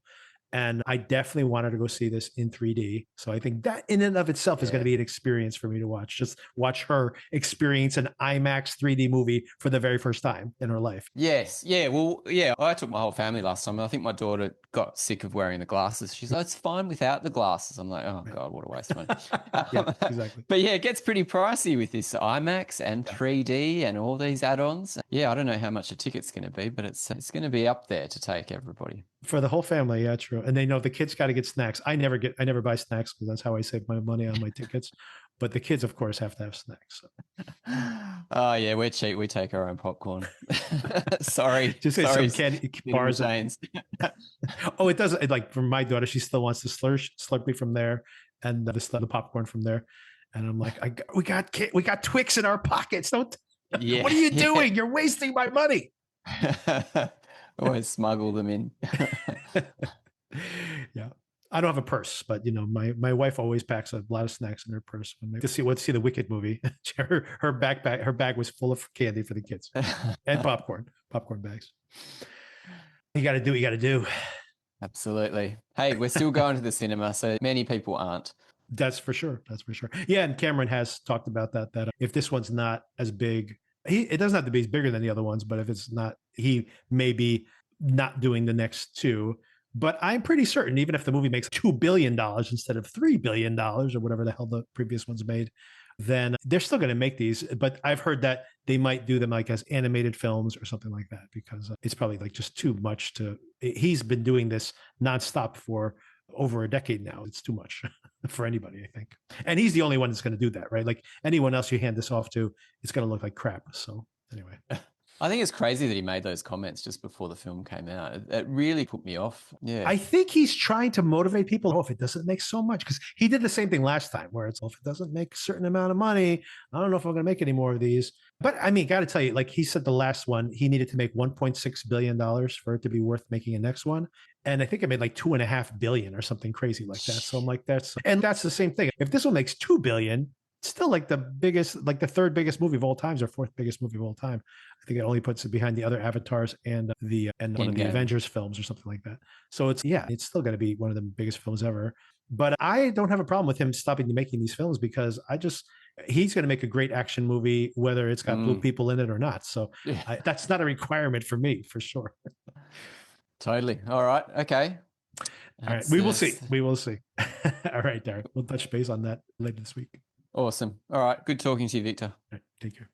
And I definitely wanted to go see this in 3D. So I think that in and of itself is going to
yeah.
be an experience for me to watch. Just watch her experience an IMAX 3D movie for the very first time in her life.
Yes. Yeah. Well, yeah, I took my whole family last time. And I think my daughter got sick of wearing the glasses. She's like, it's fine without the glasses. I'm like, oh, God, what a waste of money.
Yeah, exactly.
But yeah, it gets pretty pricey with this IMAX and 3D and all these add-ons. Yeah, I don't know how much a ticket's going to be, but it's going to be up there to take everybody.
For the whole family, yeah, true. And they know the kids got to get snacks. I never buy snacks because that's how I save my money on my tickets. But the kids, of course, have to have snacks. So.
Oh yeah, we're cheap. We take our own popcorn. Sorry,
Just say
sorry,
some candy bars. Oh, it doesn't. Like for my daughter, she still wants to Slurpee from there, and the popcorn from there. And I'm like, we got Twix in our pockets. Don't.
Yeah.
What are you doing? You're wasting my money.
Always smuggle them in.
Yeah. I don't have a purse, but my wife always packs a lot of snacks in her purse when they see the Wicked movie. her bag was full of candy for the kids and popcorn bags. You got to do what you got to do.
Absolutely. Hey, we're still going to the cinema, so many people aren't.
That's for sure. Yeah, and Cameron has talked about that if this one's not as big, it doesn't have to be bigger than the other ones, but if it's not, he may be not doing the next two. But I'm pretty certain, even if the movie makes $2 billion instead of $3 billion or whatever the hell the previous ones made, then they're still going to make these. But I've heard that they might do them like as animated films or something like that, because it's probably like just too much he's been doing this nonstop for over a decade now. It's too much for anybody, I think. And he's the only one that's going to do that, right? Like anyone else you hand this off to, it's going to look like crap. So anyway.
I think it's crazy that he made those comments just before the film came out. It really put me off. Yeah.
I think he's trying to motivate people. Oh, if it doesn't make so much, because he did the same thing last time where it's, if it doesn't make a certain amount of money, I don't know if I'm going to make any more of these. But I mean, got to tell you, like he said, the last one, he needed to make $1.6 billion for it to be worth making a next one. And I think it made like 2.5 billion or something crazy like that. So I'm like, that's the same thing. If this one makes 2 billion, it's still like the biggest, like the third biggest movie of all time or fourth biggest movie of all time. I think it only puts it behind the other Avatars and one of the Avengers films or something like that. So it's still going to be one of the biggest films ever. But I don't have a problem with him stopping making these films because he's going to make a great action movie, whether it's got blue people in it or not. So that's not a requirement for me, for sure.
Totally. All right. Okay.
All right. We will see. All right, Derek. We'll touch base on that later this week.
Awesome. All right. Good talking to you, Victor.
All right, take care.